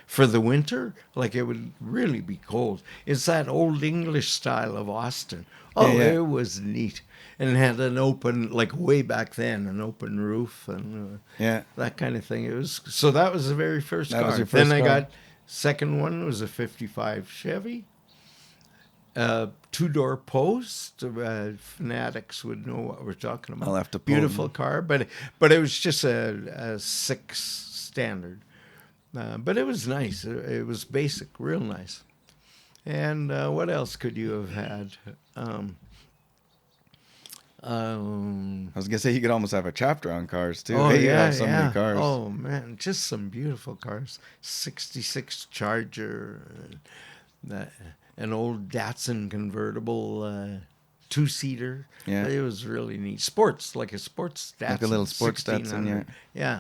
for the winter. Like it would really be cold. It's that old English style of Austin. Oh, Yeah, yeah. it was neat. And it had an open, like way back then, an open roof and Yeah. that kind of thing. It was so that was the very first That car. was your Then first I car? got second one was a 55 Chevy. 2-door post. Fanatics would know what we're talking about. I'll have to pull Beautiful them. car, but it was just a 6 standard. But it was nice. It was basic, real nice. And what else could you have had? I was gonna say you could almost have a chapter on cars too. Oh, Hey, you yeah, have so many cars. Oh, man, just some beautiful cars. 66 Charger, an old Datsun convertible 2-seater. Yeah. It was really neat. Sports, like a sports Datsun. Like a little sports Datsun, 1600. Yeah.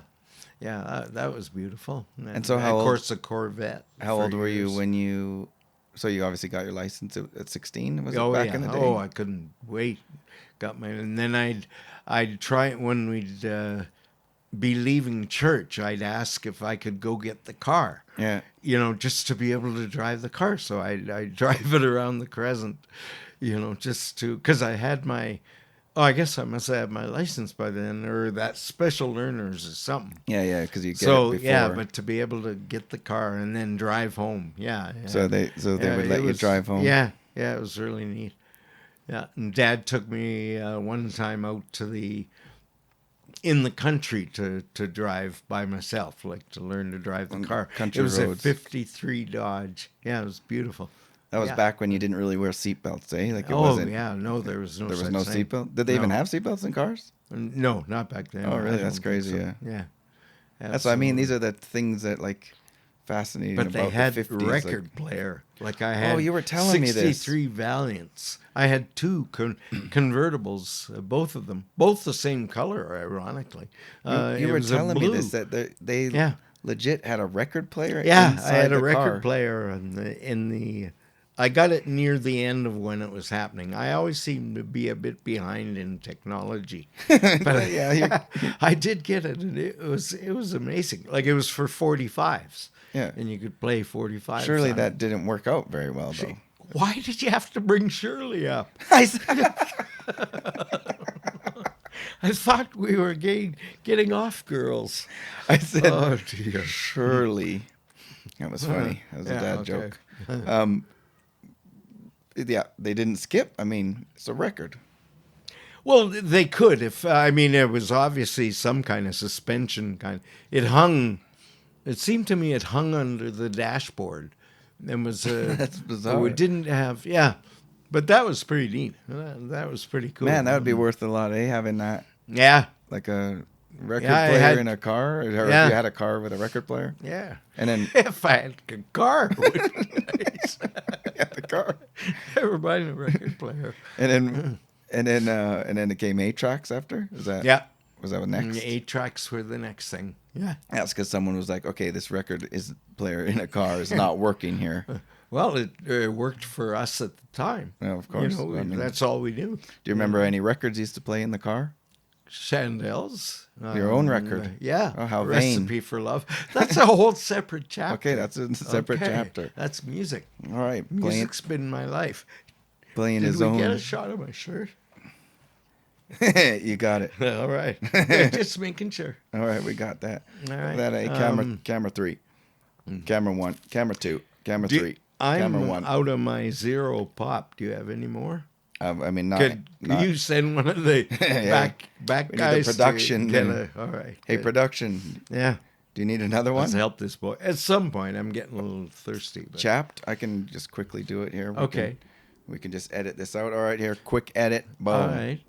Yeah, that was beautiful. And so how of old- course, a Corvette. How for old were you years. when you? So you obviously got your license at 16. Was Oh, it back yeah. in the day? Oh, I couldn't wait. Got my, and then I'd try it when we'd be leaving church. I'd ask if I could go get the car. Yeah. Just to be able to drive the car. So I'd drive it around the Crescent, just to, because I had I guess I must have had my license by then, or that special learners or something. Yeah, because you get So it before. yeah, but to be able to get the car and then drive home, yeah. So they Yeah, would let it you was- drive home. Yeah, it was really neat. Yeah, and Dad took me one time out in the country to drive by myself, like to learn to drive the On car. country It was roads. a '53 Dodge. Yeah, it was beautiful. That was Yeah. back when you didn't really wear seatbelts, eh? Like it Oh wasn't. yeah, no, there was no. There was such no thing. seatbelt. Did they even No. have seatbelts in cars? No, not back then. Oh, really? I That's don't think crazy, so. yeah. Yeah. That's what I mean. These Absolutely. are the things that like fascinating But about they had the 50s. record player. Like I had. Oh, you were telling me this. 63 Valiants. I had two convertibles, both of them, both the same color, ironically. You It were was a telling me blue. this that they Yeah. legit had a record player. Yeah, I inside had a the record car. player in the I got it near the end of when it was happening. I always seem to be a bit behind in technology, but Yeah, I did get it, and it was amazing. Like, it was for 45s, yeah. and you could play 45s. Surely on that it. didn't work out very well, though. Why did you have to bring Shirley up? I said, I thought we were getting off, girls. I said, Oh dear. surely. That was funny. That was a Yeah, dad okay. joke. Yeah, they didn't skip. I mean, it's a record. Well, they could if I mean there was obviously some kind of suspension kind. It hung. It seemed to me it hung under the dashboard. And was That's bizarre. It didn't have but that was pretty neat. That was pretty cool. Man, that would be worth a lot, eh? Having that, Yeah, like a record Yeah, I player had- in a car, or if Yeah. you had a car with a record player, yeah. and then If I had a car, it would be nice. the car, Never mind a record player. and then it came 8 tracks after. Is that Was that next? 8 tracks were the next thing. Yeah. That's because someone was like, okay, this record player in a car is not working here. Well, it worked for us at the time. Well, of course. You know, I mean, that's all we knew. do you remember any records you used to play in the car? Chandels. Your own record? Yeah. Oh, how vain. Recipe for Love. That's a whole separate chapter. Okay, that's a separate Okay, chapter. That's music. All right, Music's been my life. playing Did his we own. get a shot of my shirt? You got it. All right. Just making sure. All right, we got that. All right. That camera 3, camera 1, camera 2, camera Do- 3, I'm camera 1. out of my zero pop. Do you have any more? I mean, not. Could not you send one of the Yeah. back We need the guys production to get and- all right. hey, good. production. Yeah. Do you need another one? Let's help this boy. At some point, I'm getting a little thirsty. But... Chapped. I can just quickly do it here. Okay. We can just edit this out. All right, here, quick edit. Boom. All right.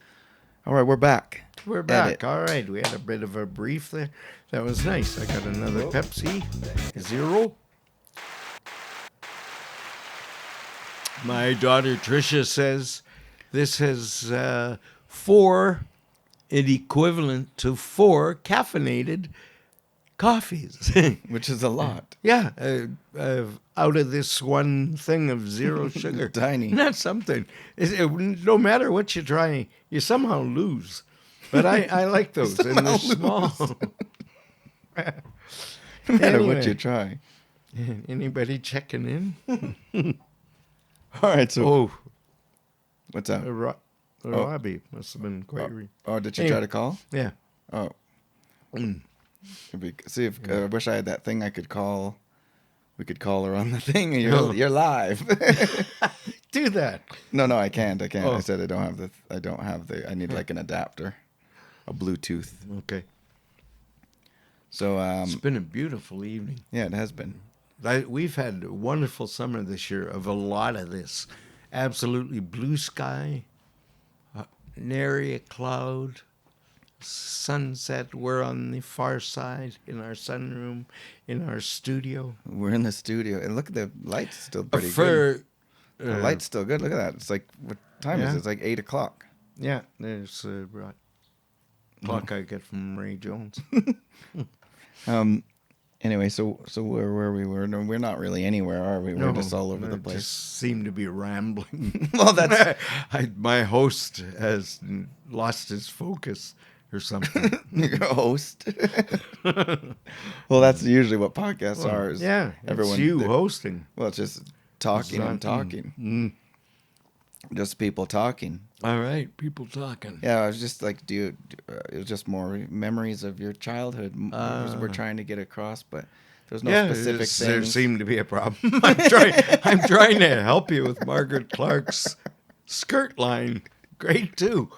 All right, we're back. We're back. Edit. All right. We had a bit of a brief there. That was nice. I got another Pepsi. Zero. My daughter Tricia says this has 4 it equivalent to 4 caffeinated coffees. Which is a lot. Yeah, out of this one thing of zero sugar. Tiny. That's something. No matter what you try, you somehow lose. But I like those. And they're small. No matter Anyway. what you try. Anybody checking in? All right, so Oh, what's up? Robbie must have been quite... Oh, did she Anyway. try to call? Yeah. Oh. See if I wish I had that thing I could call. We could call her on the thing, and Oh. you're live. Do that. No, I can't. I Oh. said I don't have the. I need like an adapter, a Bluetooth. Okay. So It's been a beautiful evening. yeah, it has been. We've had a wonderful summer this year of a lot of this. Absolutely blue sky, nary a cloud, sunset. We're on the far side in our sunroom, in our studio. We're in the studio, and look at the lights. Still pretty good. The light's still good. Look at that. It's like what time is Yeah. it? It's like 8:00. Yeah, there's a clock I get from Ray Jones. Anyway, so where we were? No, we're not really anywhere, are we? We're just all over the I place. Just seem to be rambling. Well, that's My host has lost his focus or something. your host. Well, that's usually what podcasts are. Is Yeah, everyone. it's you they're- hosting. Well, it's just talking and talking. Just people talking. All right, people talking. Yeah, I was just like, it was just more memories of your childhood. We're trying to get across, but there's no specific there things. seemed to be a problem. I'm trying to help you with Margaret Clark's skirt line. Grade 2.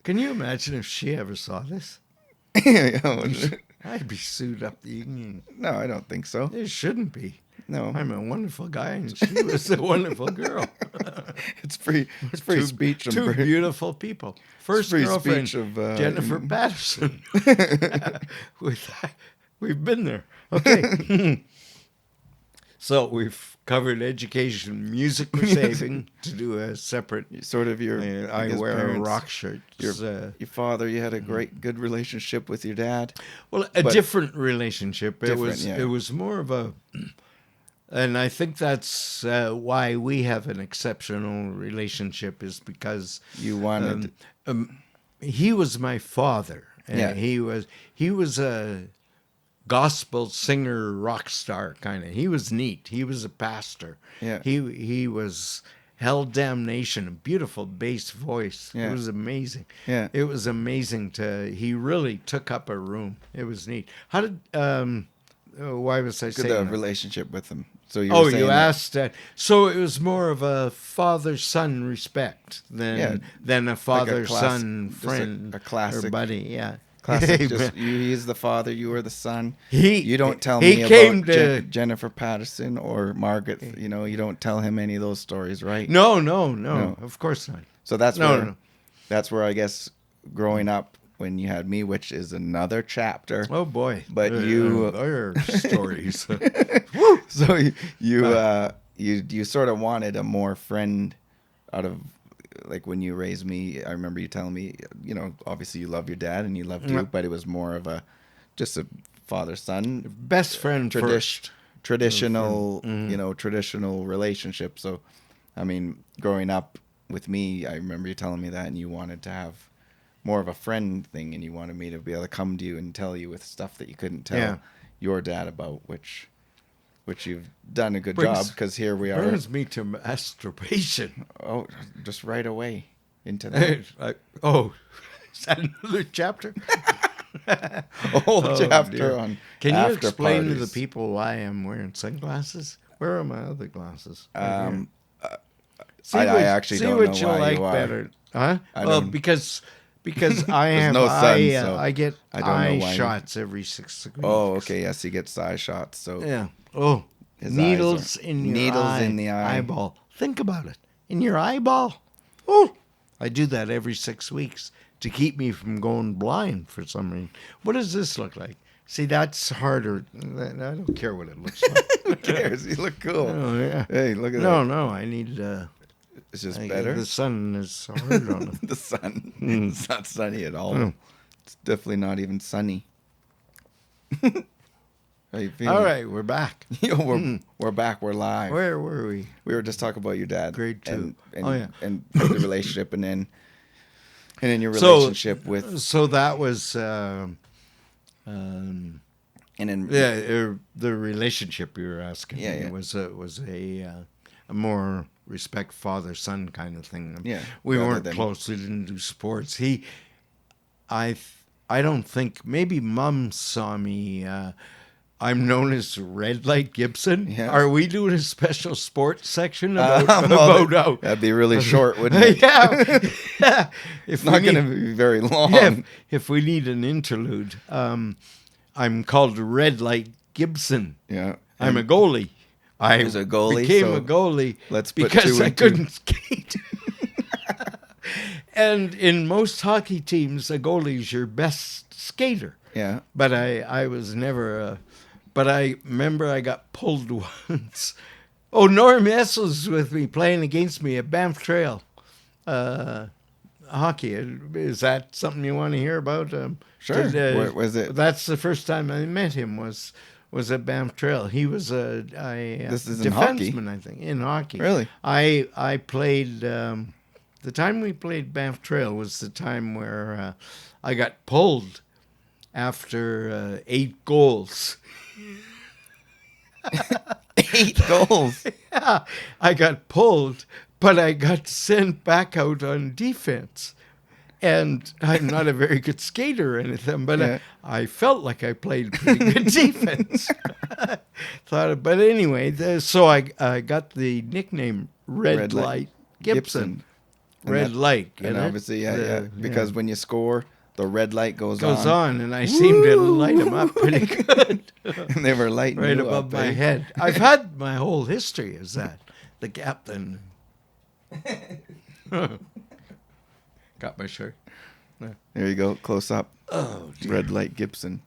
Can you imagine if she ever saw this? I'd be sued up the evening. No, I don't think so. It shouldn't be. No, I'm a wonderful guy, and she was a wonderful girl. it's free. It's free speech. and Two free- beautiful people. First free girlfriend, speech of, Jennifer Patterson. We've been there. Okay. So we've covered education, music we're saving to do a separate. Sort of your. I guess wear parents, a rock shirt. Your father. You had a good relationship with your dad. Well, a but- different relationship. Different, yeah. It was more of a And I think that's why we have an exceptional relationship, is because You wanted. he was my father. And Yeah. he was a gospel singer, rock star kind of. He was neat. He was a pastor. Yeah. He was Hell Damnation, a beautiful bass voice. Yeah. It was amazing. Yeah. It was amazing he really took up a room. It was neat. How did why was I saying the that? relationship with him. So you Oh, were saying you that- asked that. So it was more of a father-son respect Yeah. than a father-son just friend a classic- or buddy. Yeah. Classic. Just he's the father, you are the son. He- you don't tell he me came about to- Jennifer Patterson or Margaret. You know, you don't tell him any of those stories, right? No, of course not. So that's No, where no. that's where I guess growing up when you had me, which is another chapter. Oh boy! But you- there are stories. So you sort of wanted a more friend out of, like, when you raised me. I remember you telling me, you know, obviously you love your dad and he loved you, Yeah. but it was more of just a father son Best friend first. traditional, Mm-hmm. you know, traditional relationship. So, I mean, growing up with me, I remember you telling me that, and you wanted to have more of a friend thing, and you wanted me to be able to come to you and tell you with stuff that you couldn't tell Yeah. your dad about, which you've done a good Brings- job, because here we are. Brings me to masturbation. Oh, just right away into that. Oh, is that another chapter? A whole Oh, chapter dear. on Can you after explain to parties. the people why I'm wearing sunglasses? Where are my other glasses? Right here. See I which- actually see don't which know you why like you are. better, huh? I Well, don't- because I There's have no sun, so I get I don't know eye why you- shots every 6 weeks. Oh, okay. Yes, he gets eye shots. So Yeah. Oh, His needles eyes are- in your needles eye, in the eye. eyeball. Think about it. In your eyeball. Oh, I do that every 6 weeks to keep me from going blind for some reason. What does this look like? See, that's harder. I don't care what it looks like. who cares? You look cool. Oh, yeah. Hey, look at No, that. no, I need It's just better. The sun is hard on it. The sun. It's not sunny at all. Mm. It's definitely not even sunny. How you feeling? All right, we're back. Yo, we're back. We're live. Where were we? We were just talking about your dad. Grade 2. And, Oh, yeah. And the relationship, and then your relationship with, So that was and then the relationship you were asking. Yeah, yeah. It was a more respect father son kind of thing. Yeah, we rather weren't than- close. We didn't do sports. I don't think, maybe Mom saw me. I'm known as Red Light Gibson. Yeah. Are we doing a special sports section about well, about how? that'd be really short, wouldn't it? Yeah. It's not going to be very long. Yeah, if we need an interlude, I'm called Red Light Gibson. Yeah. I'm a goalie. I was a goalie, became so a goalie let's put because two I and two. couldn't skate. And in most hockey teams, a goalie's your best skater. Yeah. But I was never. But I remember I got pulled once. Oh, Norm S was with me playing against me at Banff Trail. Hockey. Is that something you want to hear about? Sure. What was it? That's the first time I met him was at Banff Trail. He was a This is in hockey? defenseman, I think, in hockey. Really? I played. The time we played Banff Trail was the time where I got pulled after 8 goals. 8 goals. Yeah, I got pulled, but I got sent back out on defense. And I'm not a very good skater or anything, but Yeah. I felt like I played pretty good defense. But anyway, so I got the nickname Red Light Gibson. And Red that- Light. And get it? obviously, yeah, because when you score, the red light goes goes on. on, and I seem to light them up pretty good. And they were lighting Right you above up, my eh? head. I've had my whole history as that. The captain. Got my shirt. There you go, close up. Oh, dear. Red Light Gibson.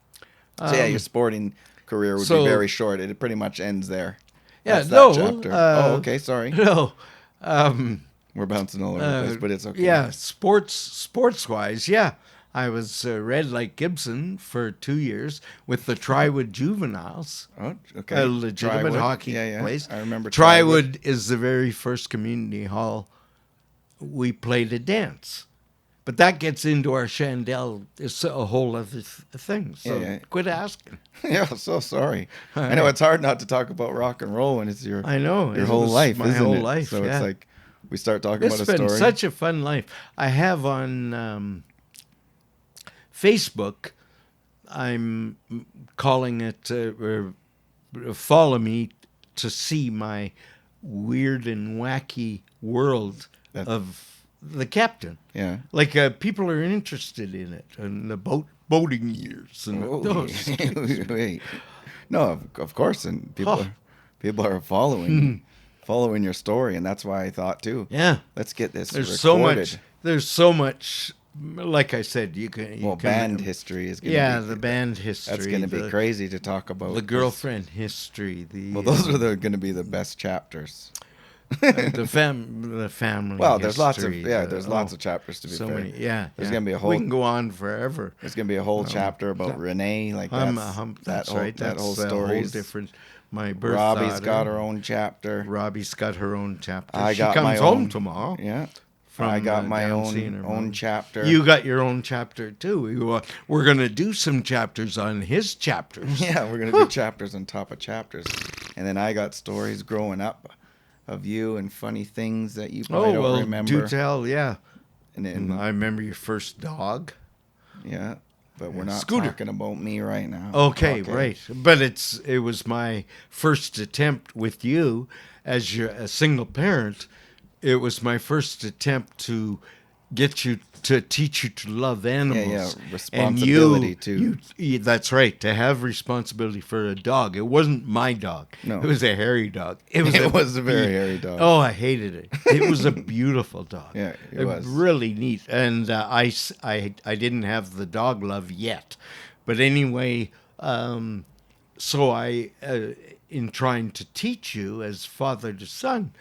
So yeah, your sporting career would so- be very short. It pretty much ends there. Yeah, That's no. that chapter. Oh, okay, sorry. No. We're bouncing all over the place, but it's okay. Yeah, sports wise, yeah. I was read like Gibson for 2 years with the Trywood Juveniles. Oh, okay. A legitimate Trywood. hockey Yeah. place. I remember Trywood is the very first community hall we played a dance. But that gets into our Chandel. It's a whole other thing. So Yeah. quit asking. Yeah, so sorry. All I know right. it's hard not to talk about rock and roll when it's your I know. your It whole was life, my isn't whole it? life, So yeah. it's like we start talking It's about a been story. such a fun life. I have on Facebook, I'm calling it follow me to see my weird and wacky world of the captain. Yeah. Like people are interested in it and the boating years and Oh, those. wait. No, of course, and people are following your story, and that's why I thought too. Yeah, Let's get this there's recorded. There's so much. Like I said, you can. Band history is going to yeah, be the band history. That's going to be crazy to talk about. The girlfriend history. Well, those are going to be the best chapters. the family. Well, there's history, there's lots of chapters to be so fair. many. Yeah, There's going to be a whole. We can go on forever. There's going to be a whole chapter about Renee, like That's right. That whole That's story. a whole different. My birth Robbie's daughter. got her own chapter. Robbie's got her own chapter. I she got comes my home own tomorrow. Yeah. From, I got my down seeing her own mom. chapter. You got your own chapter too. We're going to do some chapters on his chapters. Yeah, we're going to do chapters on top of chapters. And then I got stories growing up of you and funny things that you probably don't remember. Do tell, yeah. And then I remember your first dog. Yeah, but we're not Scooter. talking about me right now. Okay, right. But it was my first attempt with you as a single parent. It was my first attempt to get you to teach you to love animals. Yeah, responsibility too. That's right, to have responsibility for a dog. It wasn't my dog. No. It was a hairy dog. It was a very hairy dog. Oh, I hated it. It was a beautiful dog. Yeah, it was. Really neat. And I didn't have the dog love yet. But anyway, so I, in trying to teach you as father to son,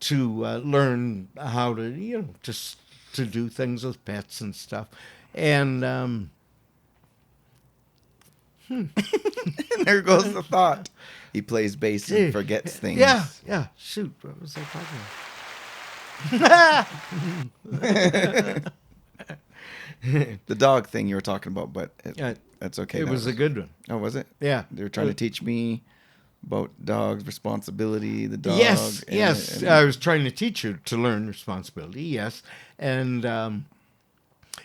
to learn how to, just to do things with pets and stuff. And there goes the thought. He plays bass and forgets things. Yeah. Shoot, what was I talking about? The dog thing you were talking about, but that's okay. It was a good one. Oh, was it? Yeah. They were trying to teach me about dogs, responsibility, the dog. Yes. I was trying to teach you to learn responsibility, yes. And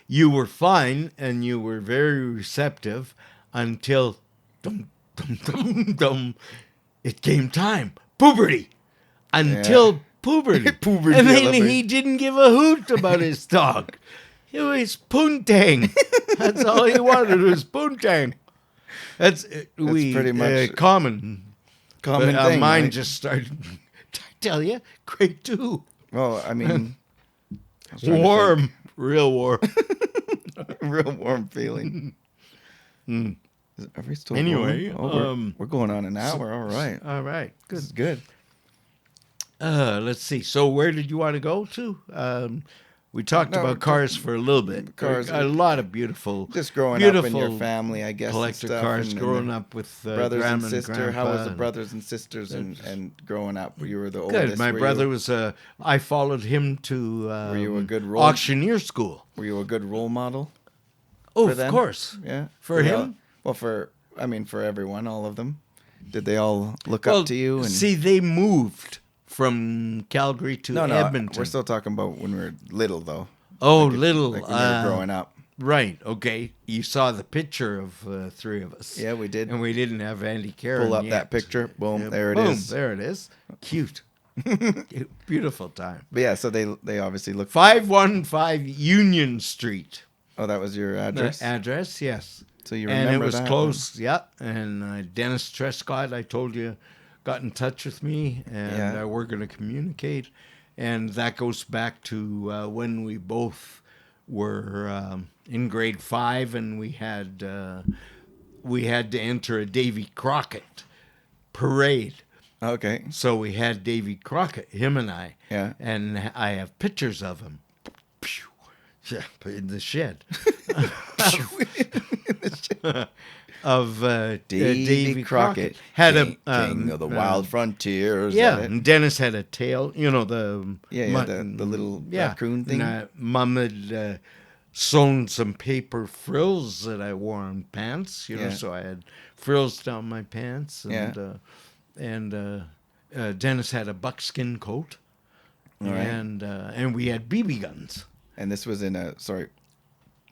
you were fine, and you were very receptive until it came time. Puberty. Until puberty. Puberty, and then yeah, he didn't give a hoot about his dog. It was poontang. That's all he wanted was poontang. That's pretty much common. Common But, thing. mine right? just started. I tell you, grade 2. Well, I mean, I was trying to Warm, real warm. think. Real warm feeling. Are we still Anyway, going? We're going on an hour. All right. All right, This is good. good. Let's see. So, where did you want to go to? We talked No, about cars for a little bit. cars. A lot of beautiful, Just growing up in beautiful your family, I guess. collector and stuff, cars. and Growing up with brothers grandma and sister. grandpa How was the and- brothers and sisters and growing up? You were the oldest. Good. My Were brother you, was I followed him to Were you a good role- auctioneer school. Were you a good role model? Oh, for of them? course. Yeah. For Did they him? all- for everyone, all of them. Did they all look up to you? And See, they moved from Calgary to no, Edmonton. we're still talking about when we were little, though. Oh, Like little. like when we were growing up. Right. Okay. You saw the picture of three of us. Yeah, we did. And we didn't have Andy Karen Pull up yet. that picture. Boom. Yeah, There it boom, is. There it is. Cute. Beautiful time. But yeah, so they obviously looked. 515 Union Street. Oh, that was your The address. address, yes. So you And remember it was that close, yeah. And Dennis Trescott, I told you, got in touch with me, and Yeah. we're going to communicate. And that goes back to when we both were in grade 5, and we had to enter a Davy Crockett parade. Okay. So we had Davy Crockett, him and I. Yeah. And I have pictures of him. Pew. Yeah, in the shed. Of Davy Crockett. Had King of the Wild Frontier. Is yeah, that it? and Dennis had a tail. You know, the Yeah, the little raccoon thing. And, Mom had sewn some paper frills that I wore on pants. You know, Yeah. so I had frills down my pants, Yeah. and Dennis had a buckskin coat, All right. and we had BB guns. And this was in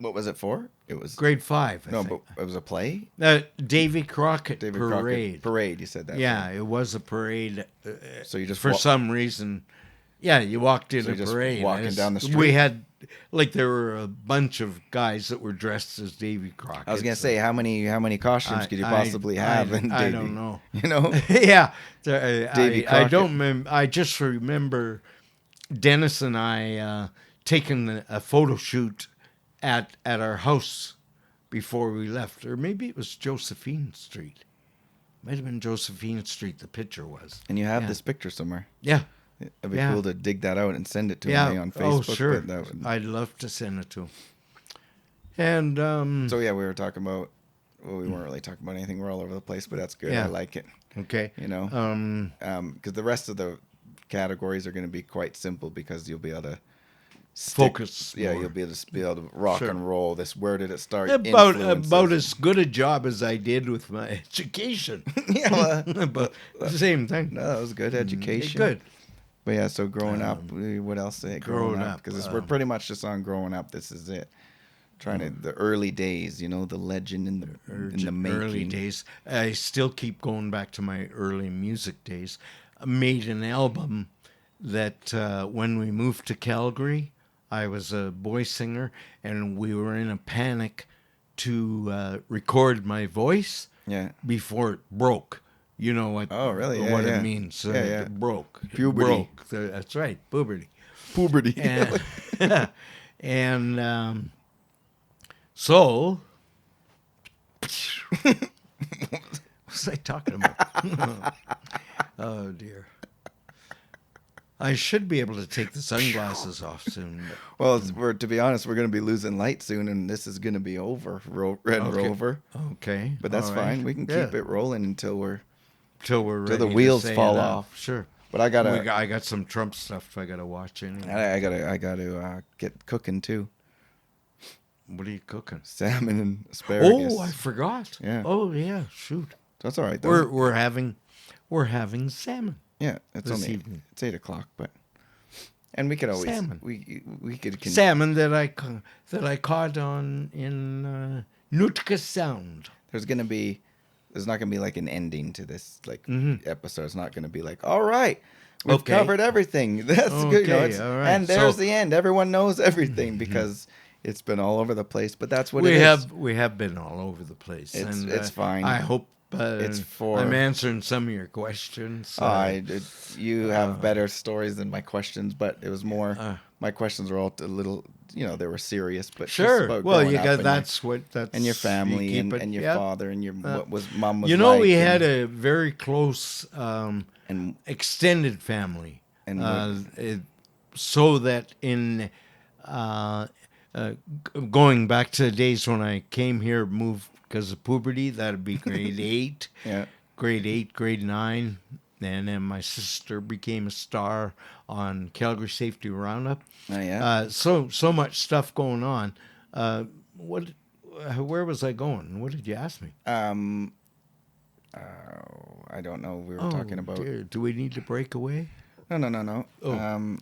what was it for? It was Grade 5. I no, think. but it was a play. Davy Crockett David parade. Crockett parade. You said that. Yeah, right? it was a parade. So you just for some reason, yeah, you walked in So a you're just parade. walking down the street? We had there were a bunch of guys that were dressed as Davy Crockett. I was gonna say how many costumes could you possibly have? in I Davy? don't know. You know. Yeah, Davy I Crockett. don't remember. I just remember Dennis and I taking a photo shoot at our house before we left, or maybe it was Josephine Street. Might have been Josephine Street. The picture was. And you have Yeah. this picture somewhere. Yeah. It'd be Yeah. cool to dig that out and send it to Yeah. me on Facebook. Oh, sure. But that would... I'd love to send it to him. And So yeah, we were talking about. Well, we weren't really talking about anything. We're all over the place, but that's good. Yeah. I like it. okay. You know, because the rest of the categories are going to be quite simple because you'll be able to Focus Yeah, more. you'll be able to rock Sure. and roll. This where did it start? About Influences. as good a job as I did with my education. Yeah, well, But the same thing. no, that was good education. Good. But yeah, so growing up, what else? growing up, because we're pretty much just on growing up. This is it. Trying to the early days, you know, the legend in the making. Early days. I still keep going back to my early music days. I made an album that when we moved to Calgary, I was a boy singer, and we were in a panic to record my voice Yeah. before it broke. You know what? Oh, really? Yeah, what yeah. it means? Yeah, yeah. It broke. It Puberty. broke. That's right. Puberty. Puberty. And, and so, what was I talking about? Oh, dear. I should be able to take the sunglasses off soon. Well, to be honest, we're going to be losing light soon, and this is going to be over, Red Okay. Rover. Okay. But that's all right. fine. We can keep it rolling until we're. Till we're ready the to wheels say fall enough. off. Sure. But I gotta. I got some Trump stuff I gotta watch anyway. I gotta get cooking too. What are you cooking? Salmon and asparagus. Oh, I forgot. Yeah. Oh, yeah. Shoot. That's all right though. We're having salmon. Yeah, it's this only evening. it's 8:00, but and we could always Salmon. we could Salmon that I caught on in Nootka Sound. there's not gonna be like an ending to this Mhm. episode. It's not gonna be like, all right, we've Okay. covered everything. That's good. You know, Okay, all right. And there's So- the end. Everyone knows everything because it's been all over the place. But that's what it is. We have been all over the place. It's fine. I hope It's for- I'm answering some of your questions. You have better stories than my questions, but it was more. My questions were all a little, they were serious, but just Sure. about Well, growing you up got and that's and your family you keep it- and your yeah. father and your what was mom was. You know, like we and- had a very close and extended family, And so that in going back to the days when I came here, moved because of puberty, that'd be grade 8, yeah. grade 8, grade 9, and then my sister became a star on Calgary Safety Roundup. Oh yeah. So much stuff going on. Where was I going? What did you ask me? I don't know. We were talking about. Dear. Do we need to break away? No. Oh.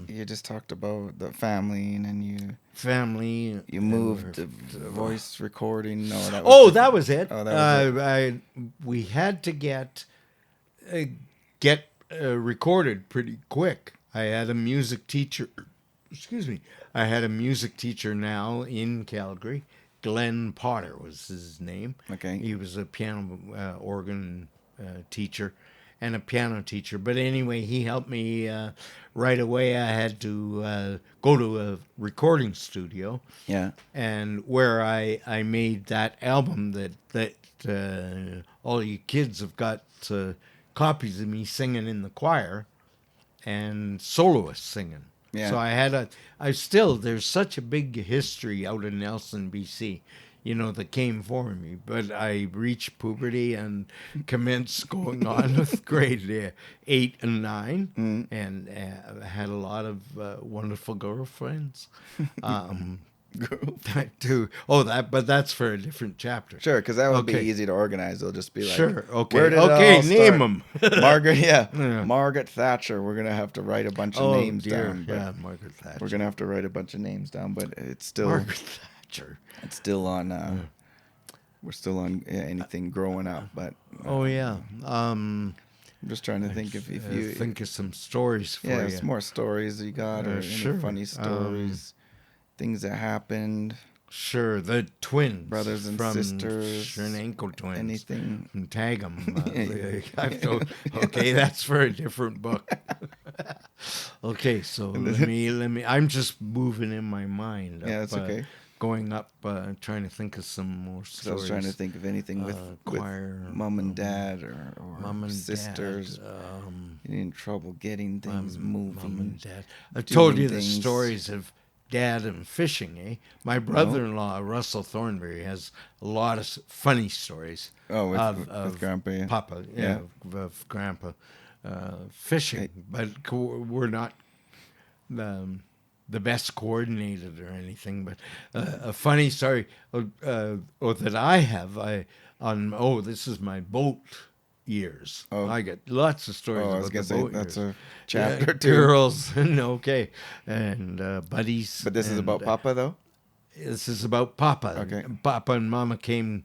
You just talked about the family, and then Family. you moved to voice recording. No, that was Oh, that was it. Oh, that was We had to get recorded pretty quick. I had a music teacher. Excuse me. I had a music teacher now in Calgary. Glenn Potter was his name. Okay. He was a piano organ teacher and a piano teacher. But anyway, he helped me right away. I had to go to a recording studio. Yeah. And where I made that album that all you kids have got copies of me singing in the choir and soloists singing. Yeah. So there's such a big history out in Nelson, BC, that came for me. But I reached puberty and commenced going on with grade 8 and 9, and had a lot of wonderful girlfriends. That too. Oh, but that's for a different chapter. Sure, because that would be Okay. easy to organize. They'll just be like, Sure. Okay. Where did it Okay. all Name start? them. Margaret, yeah. Yeah. Margaret Thatcher. We're gonna have to write a bunch of names down. But Yeah, Margaret Thatcher. we're gonna have to write a bunch of names down, but it's still Margaret Thatcher. it's still on. We're still on anything growing up, but Oh yeah. I'm just trying to think if you think of some stories for you. some more stories you got or any sure. funny stories, things that happened. Sure, the twins, Brothers and from sisters, Chernenko twins, anything. from Tag 'em. Okay, that's for a different book. Okay, so let me. I'm just moving in my mind. Yeah, that's okay. Going up, trying to think of some more stories. So I was trying to think of anything with choir, mom and dad or mom and sisters. Dad, Getting in trouble, getting things moving. mom and dad. I told you the things. stories of Dad and fishing, eh? My brother-in-law, Russell Thornberry, has a lot of funny stories. Oh, of with Grandpa, yeah. Papa, of Grandpa fishing. But we're not the best coordinated or anything. But a funny story that I have, this is my boat years. Oh. I get lots of stories I was about gonna the say boat that's years. a chapter too. Girls, okay, and buddies. But this is about Papa though. This is about Papa. Okay. Papa and Mama came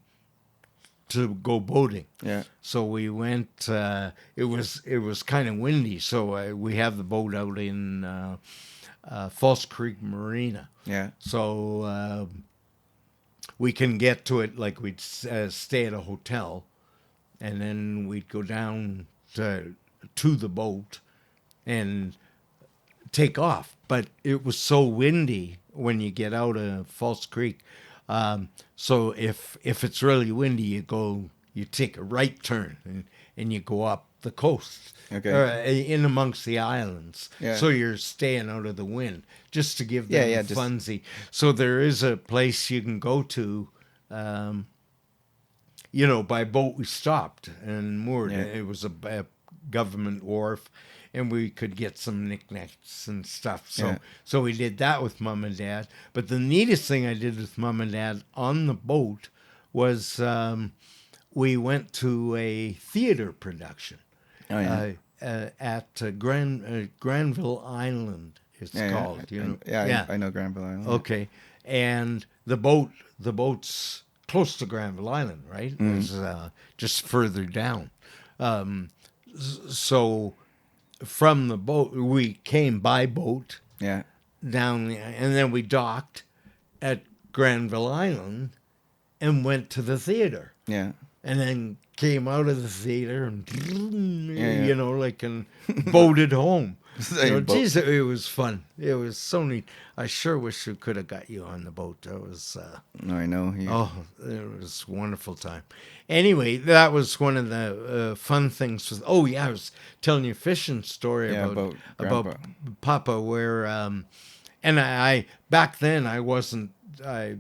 to go boating. Yeah. So we went. It was kind of windy, so we have the boat out in False Creek Marina. Yeah. So we can get to it like we'd stay at a hotel, and then we'd go down to the boat and take off. But it was so windy when you get out of False Creek. So if it's really windy, you take a right turn and you go up the coast. Okay. In amongst the islands. Yeah. So you're staying out of the wind, just to give them just funsy. So there is a place you can go to. By boat we stopped and moored. Yeah. It was a government wharf, and we could get some knickknacks and stuff. So we did that with Mom and Dad. But the neatest thing I did with Mom and Dad on the boat was we went to a theater production. Oh yeah. At Granville Island, it's called. I know Granville Island. Okay, and the boat's close to Granville Island, right? It was just further down. So from the boat, we came by boat Yeah. down there, and then we docked at Granville Island and went to the theater. Yeah. And then came out of the theater and, and Yeah. boated home. Boat. Geez, it was fun. It was so neat. I sure wish we could have got you on the boat. That was, I know. it was a wonderful time. Anyway, that was one of the fun things. I was telling you a fishing story about Papa, where, and I back then I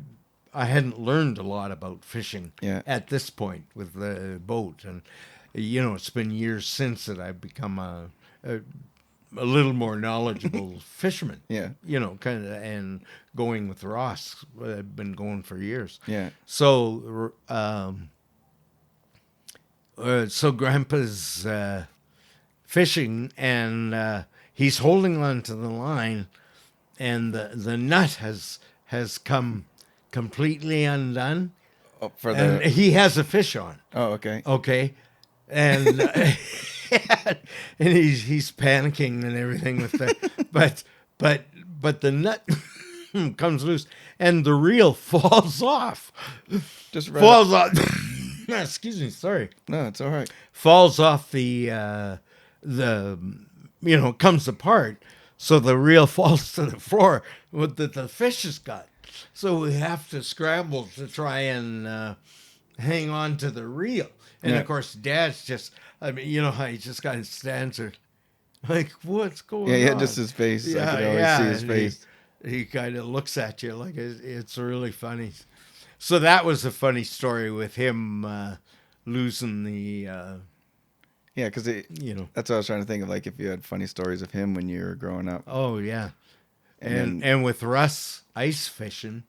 hadn't learned a lot about fishing at this point with the boat. And, it's been years since that I've become a little more knowledgeable fisherman. Yeah. Kind of, and going with Ross. I've been going for years. Yeah. So, Grandpa's fishing, and he's holding on to the line, and the nut has come completely undone, and he has a fish on. Oh, okay. Okay, and and he's panicking and everything with that, but the nut comes loose and the reel falls off. Just falls off. Excuse me, sorry. No, it's all right. Falls off the comes apart, so the reel falls to the floor with the fish has got. So we have to scramble to try and hang on to the reel. And of course, Dad's just, how he just kind of stands there. Like, what's going Yeah, on? just his face. I could always see his and face. He kind of looks at you like it's really funny. So that was a funny story with him losing the, Yeah, because you know. that's what I was trying to think of. Like if you had funny stories of him when you were growing up, Oh yeah, and then and with Russ ice fishing,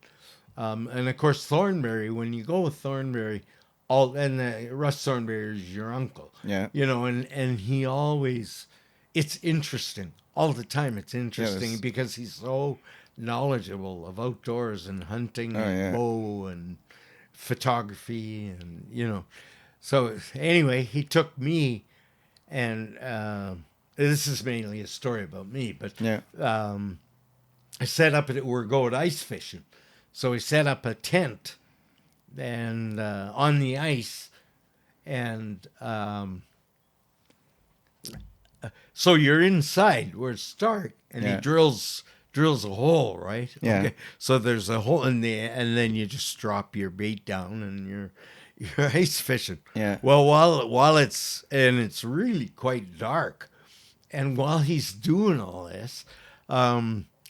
and of course Thornberry. When you go with Thornberry, Russ Thornberry is your uncle. yeah, You know, and he always, it's interesting all the time. It's interesting there's- because he's so knowledgeable of outdoors and hunting oh and yeah, bow and photography and So anyway, he took me and this is mainly a story about me, but yeah, I set up we're going ice fishing, so we set up a tent and on the ice, and so you're inside where it's dark, and he Yeah. drills a hole, right? Yeah. Okay. So there's a hole in there, and then you just drop your bait down, and you're ice fishing. Yeah. Well, while it's really quite dark, and while he's doing all this,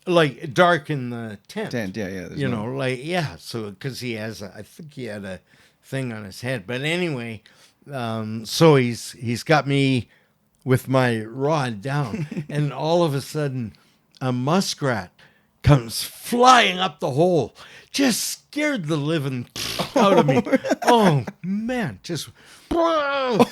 like dark in the tent. tent. Yeah, yeah. There's You no- know, like so because he has, I think he had a thing on his head. But anyway, so he's got me with my rod down, and all of a sudden, a muskrat comes flying up the hole, just scared the living out of me. Oh man, just like,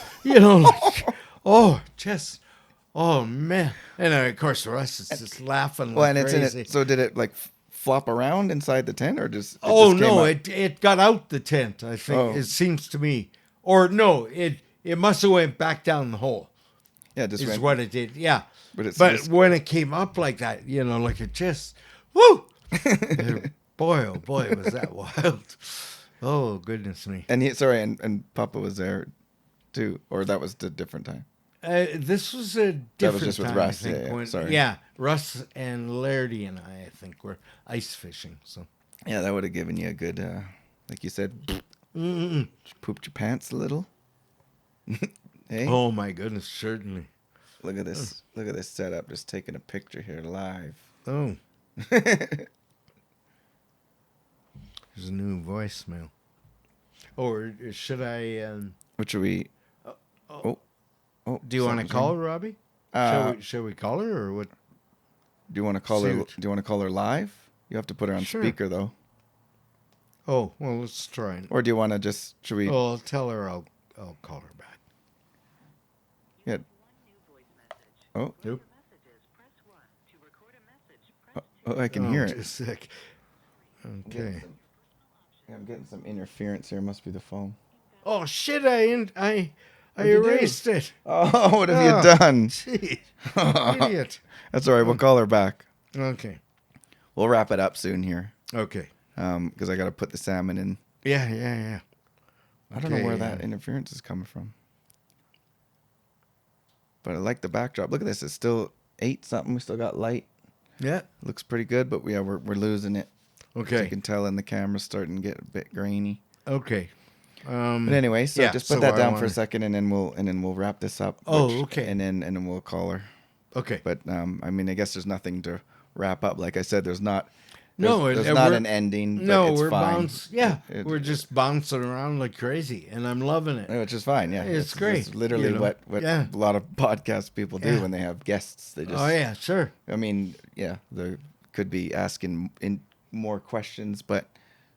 oh man, and of course Russ is just laughing Well, like and it's crazy. in it. So did it like flop around inside the tent, or just? Oh just came no, up? it got out the tent. I think Oh. it seems to me, or no, it must have went back down the hole. Yeah, just Is went. what it did. Yeah, But it's but just- when it came up like that, like it just woo. Boy, oh boy, was that wild! Oh goodness me. And and Papa was there, too, or that was the different time. This was a different just with time, Russ, I think. yeah, sorry. Yeah, Russ and Lairdy and I think, were ice fishing. So Yeah, that would have given you a good, like you said, pooped your pants a little. Hey, oh my goodness, certainly. look at this! Look at this setup. Just taking a picture here live. Oh, there's a new voicemail. Or should I? What should we? Oh, Do you want to something's call ringing. her, Robbie? Uh, Shall we call her or what? Do you want to call her? Suit. Do you want to call her live? You have to put her on Sure. speaker though. Oh well, let's try it. Or do you want to just? Should we? Well, I'll tell her I'll call her back. Yeah. Oh, Nope. oh, I can hear it. Just a sec. Okay. Yeah, I'm getting some interference here. Must be the phone. Oh shit! I What'd you do? erased it. Oh, what have Oh. you done? Gee, idiot. That's all right. We'll call her back. Okay. We'll wrap it up soon here. Okay. Because I got to put the salmon in. Yeah. I don't know where Okay, that interference is coming from. But I like the backdrop. Look at this. It's still 8 something. We still got light. Yeah. Looks pretty good, but we're losing it. As Okay. you can tell, and the camera's starting to get a bit grainy. Okay. But anyway, so yeah, just put so that I down for a wanna- second, and then we'll wrap this up. Oh, okay. And then we'll call her. Okay. But I mean, I guess there's nothing to wrap up. Like I said, there's not. No, there's and not we're- an ending. But No, it's we're fine. we're just bouncing around like crazy, and I'm loving it. Which is fine. Yeah, It's great, It's literally you know. what Yeah. a lot of podcast people do Yeah. when they have guests. They just. Oh yeah, sure. I mean, yeah, they could be asking in more questions, but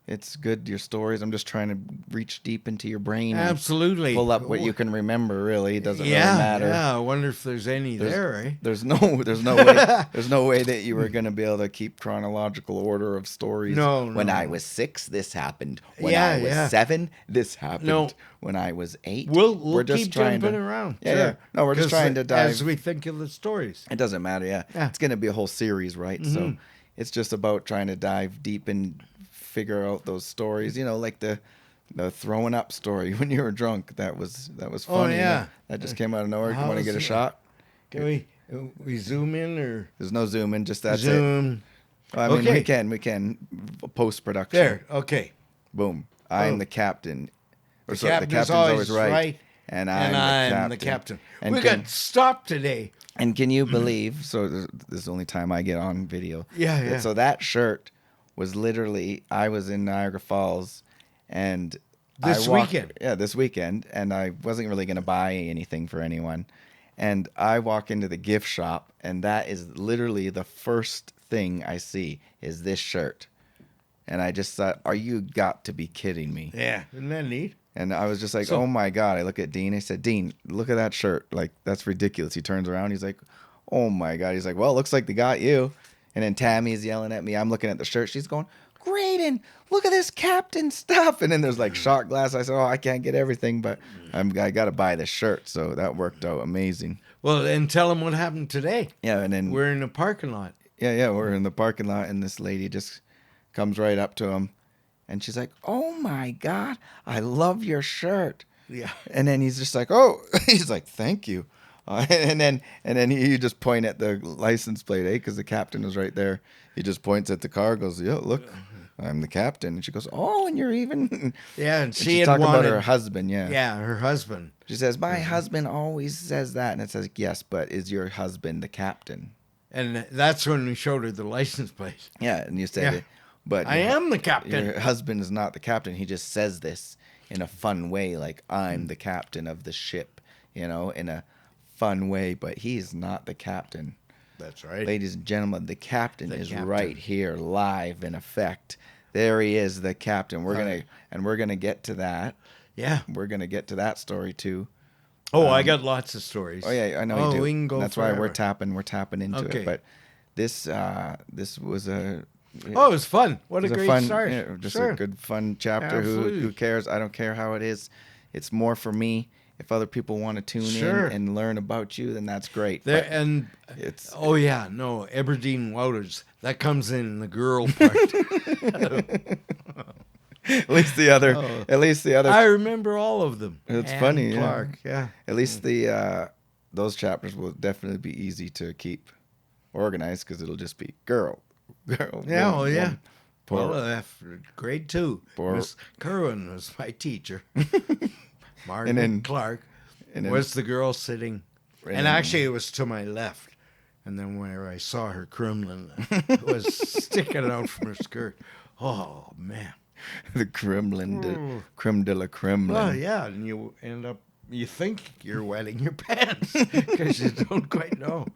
it's good, your stories. I'm just trying to reach deep into your brain and Absolutely. pull up what you can remember. Really, it doesn't yeah, really matter. Yeah, I wonder if there's any there, eh? There's no way that you were gonna be able to keep chronological order of stories. No, When no. I was 6, this happened. When Yeah, I was yeah. 7, this happened. No. When I was 8, We'll we're just keep trying jumping to, around. Yeah, sure. yeah. No, we're just 'Cause trying to dive. as we think of the stories. It doesn't matter, yeah. Yeah. It's going to be a whole series, right? So it's just about trying to dive deep and figure out those stories. Like the throwing up story when you were drunk. That was funny. yeah. That just came out of nowhere. You How want to was get a it? shot? Can we zoom in or There's no zoom in, just that's it. zoom? Well, I mean, Okay. we can post production. There. Okay. Boom. I'm Oh. the captain. Or The so the captain's captain's always right. And And I'm I'm the captain. And We can- got stopped today And can you believe? So this is the only time I get on video. Yeah, yeah. So that shirt was literally, I was in Niagara Falls, and This weekend. Yeah, this weekend, and I wasn't really going to buy anything for anyone, and I walk into the gift shop, and that is literally the first thing I see is this shirt, and I just thought, "Are you got to be kidding me?" Yeah, isn't that neat? And I was just like, So- oh my God. I look at Dean. I said, Dean, look at that shirt. Like, that's ridiculous. He turns around. He's like, oh my God. He's like, well, it looks like they got you. And then Tammy's yelling at me. I'm looking at the shirt. She's going, Graydon, look at this captain stuff. And then there's like shot glass. I said, oh, I can't get everything, but I got to buy this shirt. So that worked out amazing. Well, and tell them what happened today. Yeah. And then We're in a parking lot. yeah, we're in the parking lot, and this lady just comes right up to him. And she's like, oh my God, I love your shirt. Yeah. And then he's just like, oh, he's like, thank you. And then he just point at the license plate, because the captain was right there. He just points at the car, goes, yo, look, I'm the captain. And she goes, oh, and you're even. Yeah, and And she she's had talking wanted, about her husband, yeah. Yeah, her husband. She says, my husband always says that. And it says, yes, but is your husband the captain? And that's when we showed her the license plate. Yeah, and you said, Yeah. but I am the captain. your husband is not the captain. He just says this in a fun way, like I'm the captain of the ship, in a fun way, but he's not the captain. That's right. Ladies and gentlemen, the captain The is captain. right here, live in effect. There he is, the captain. We're gonna get to that. Yeah. We're gonna get to that story too. Oh, I got lots of stories. Oh yeah, I know Oh, you do. we can go That's why we're forever. tapping into Okay. it. But this was a Oh, it was fun. What a It was great fun, start. yeah, just Sure. a good fun chapter. Absolutely. Who cares? I don't care how it is. It's more for me. If other people want to tune Sure. in and learn about you, then that's great. There, But and it's oh yeah, no, Aberdeen Wouters. That comes in the girl part. at least the other. Oh. At least the other. I remember all of them. It's Ann funny, yeah. Clark, yeah. At least the those chapters will definitely be easy to keep organized because it'll just be girl. Yeah, oh woman, yeah. woman. Poor, Well, grade 2. Poor- Miss Kerwin was my teacher. Margaret And then- Clark and then- was the girl sitting. Right And in- actually, it was to my left. And then where I saw her Kremlin was sticking out from her skirt. Oh, man. the Kremlin, creme de la Kremlin. Well, yeah, and you end up, you think you're wetting your pants because you don't quite know.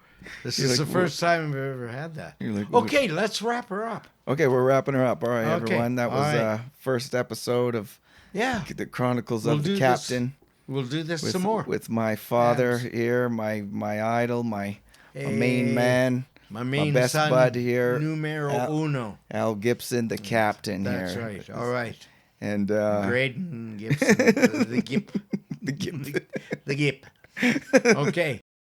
This You're is like, the first time I've ever had that. You're like, Okay, let's wrap her up. Okay, we're wrapping her up. All right, Okay, everyone. That all was right. first episode of Yeah, the Chronicles We'll of do the this Captain. we'll do this With, some more. with my father Abs. here, my idol, my Hey, main man, my main best son, bud here, numero Al- uno. Al Gibson, the captain That's here. right. All right. And Graydon Gibson, the Gip. the Gibson. The Gip. Okay.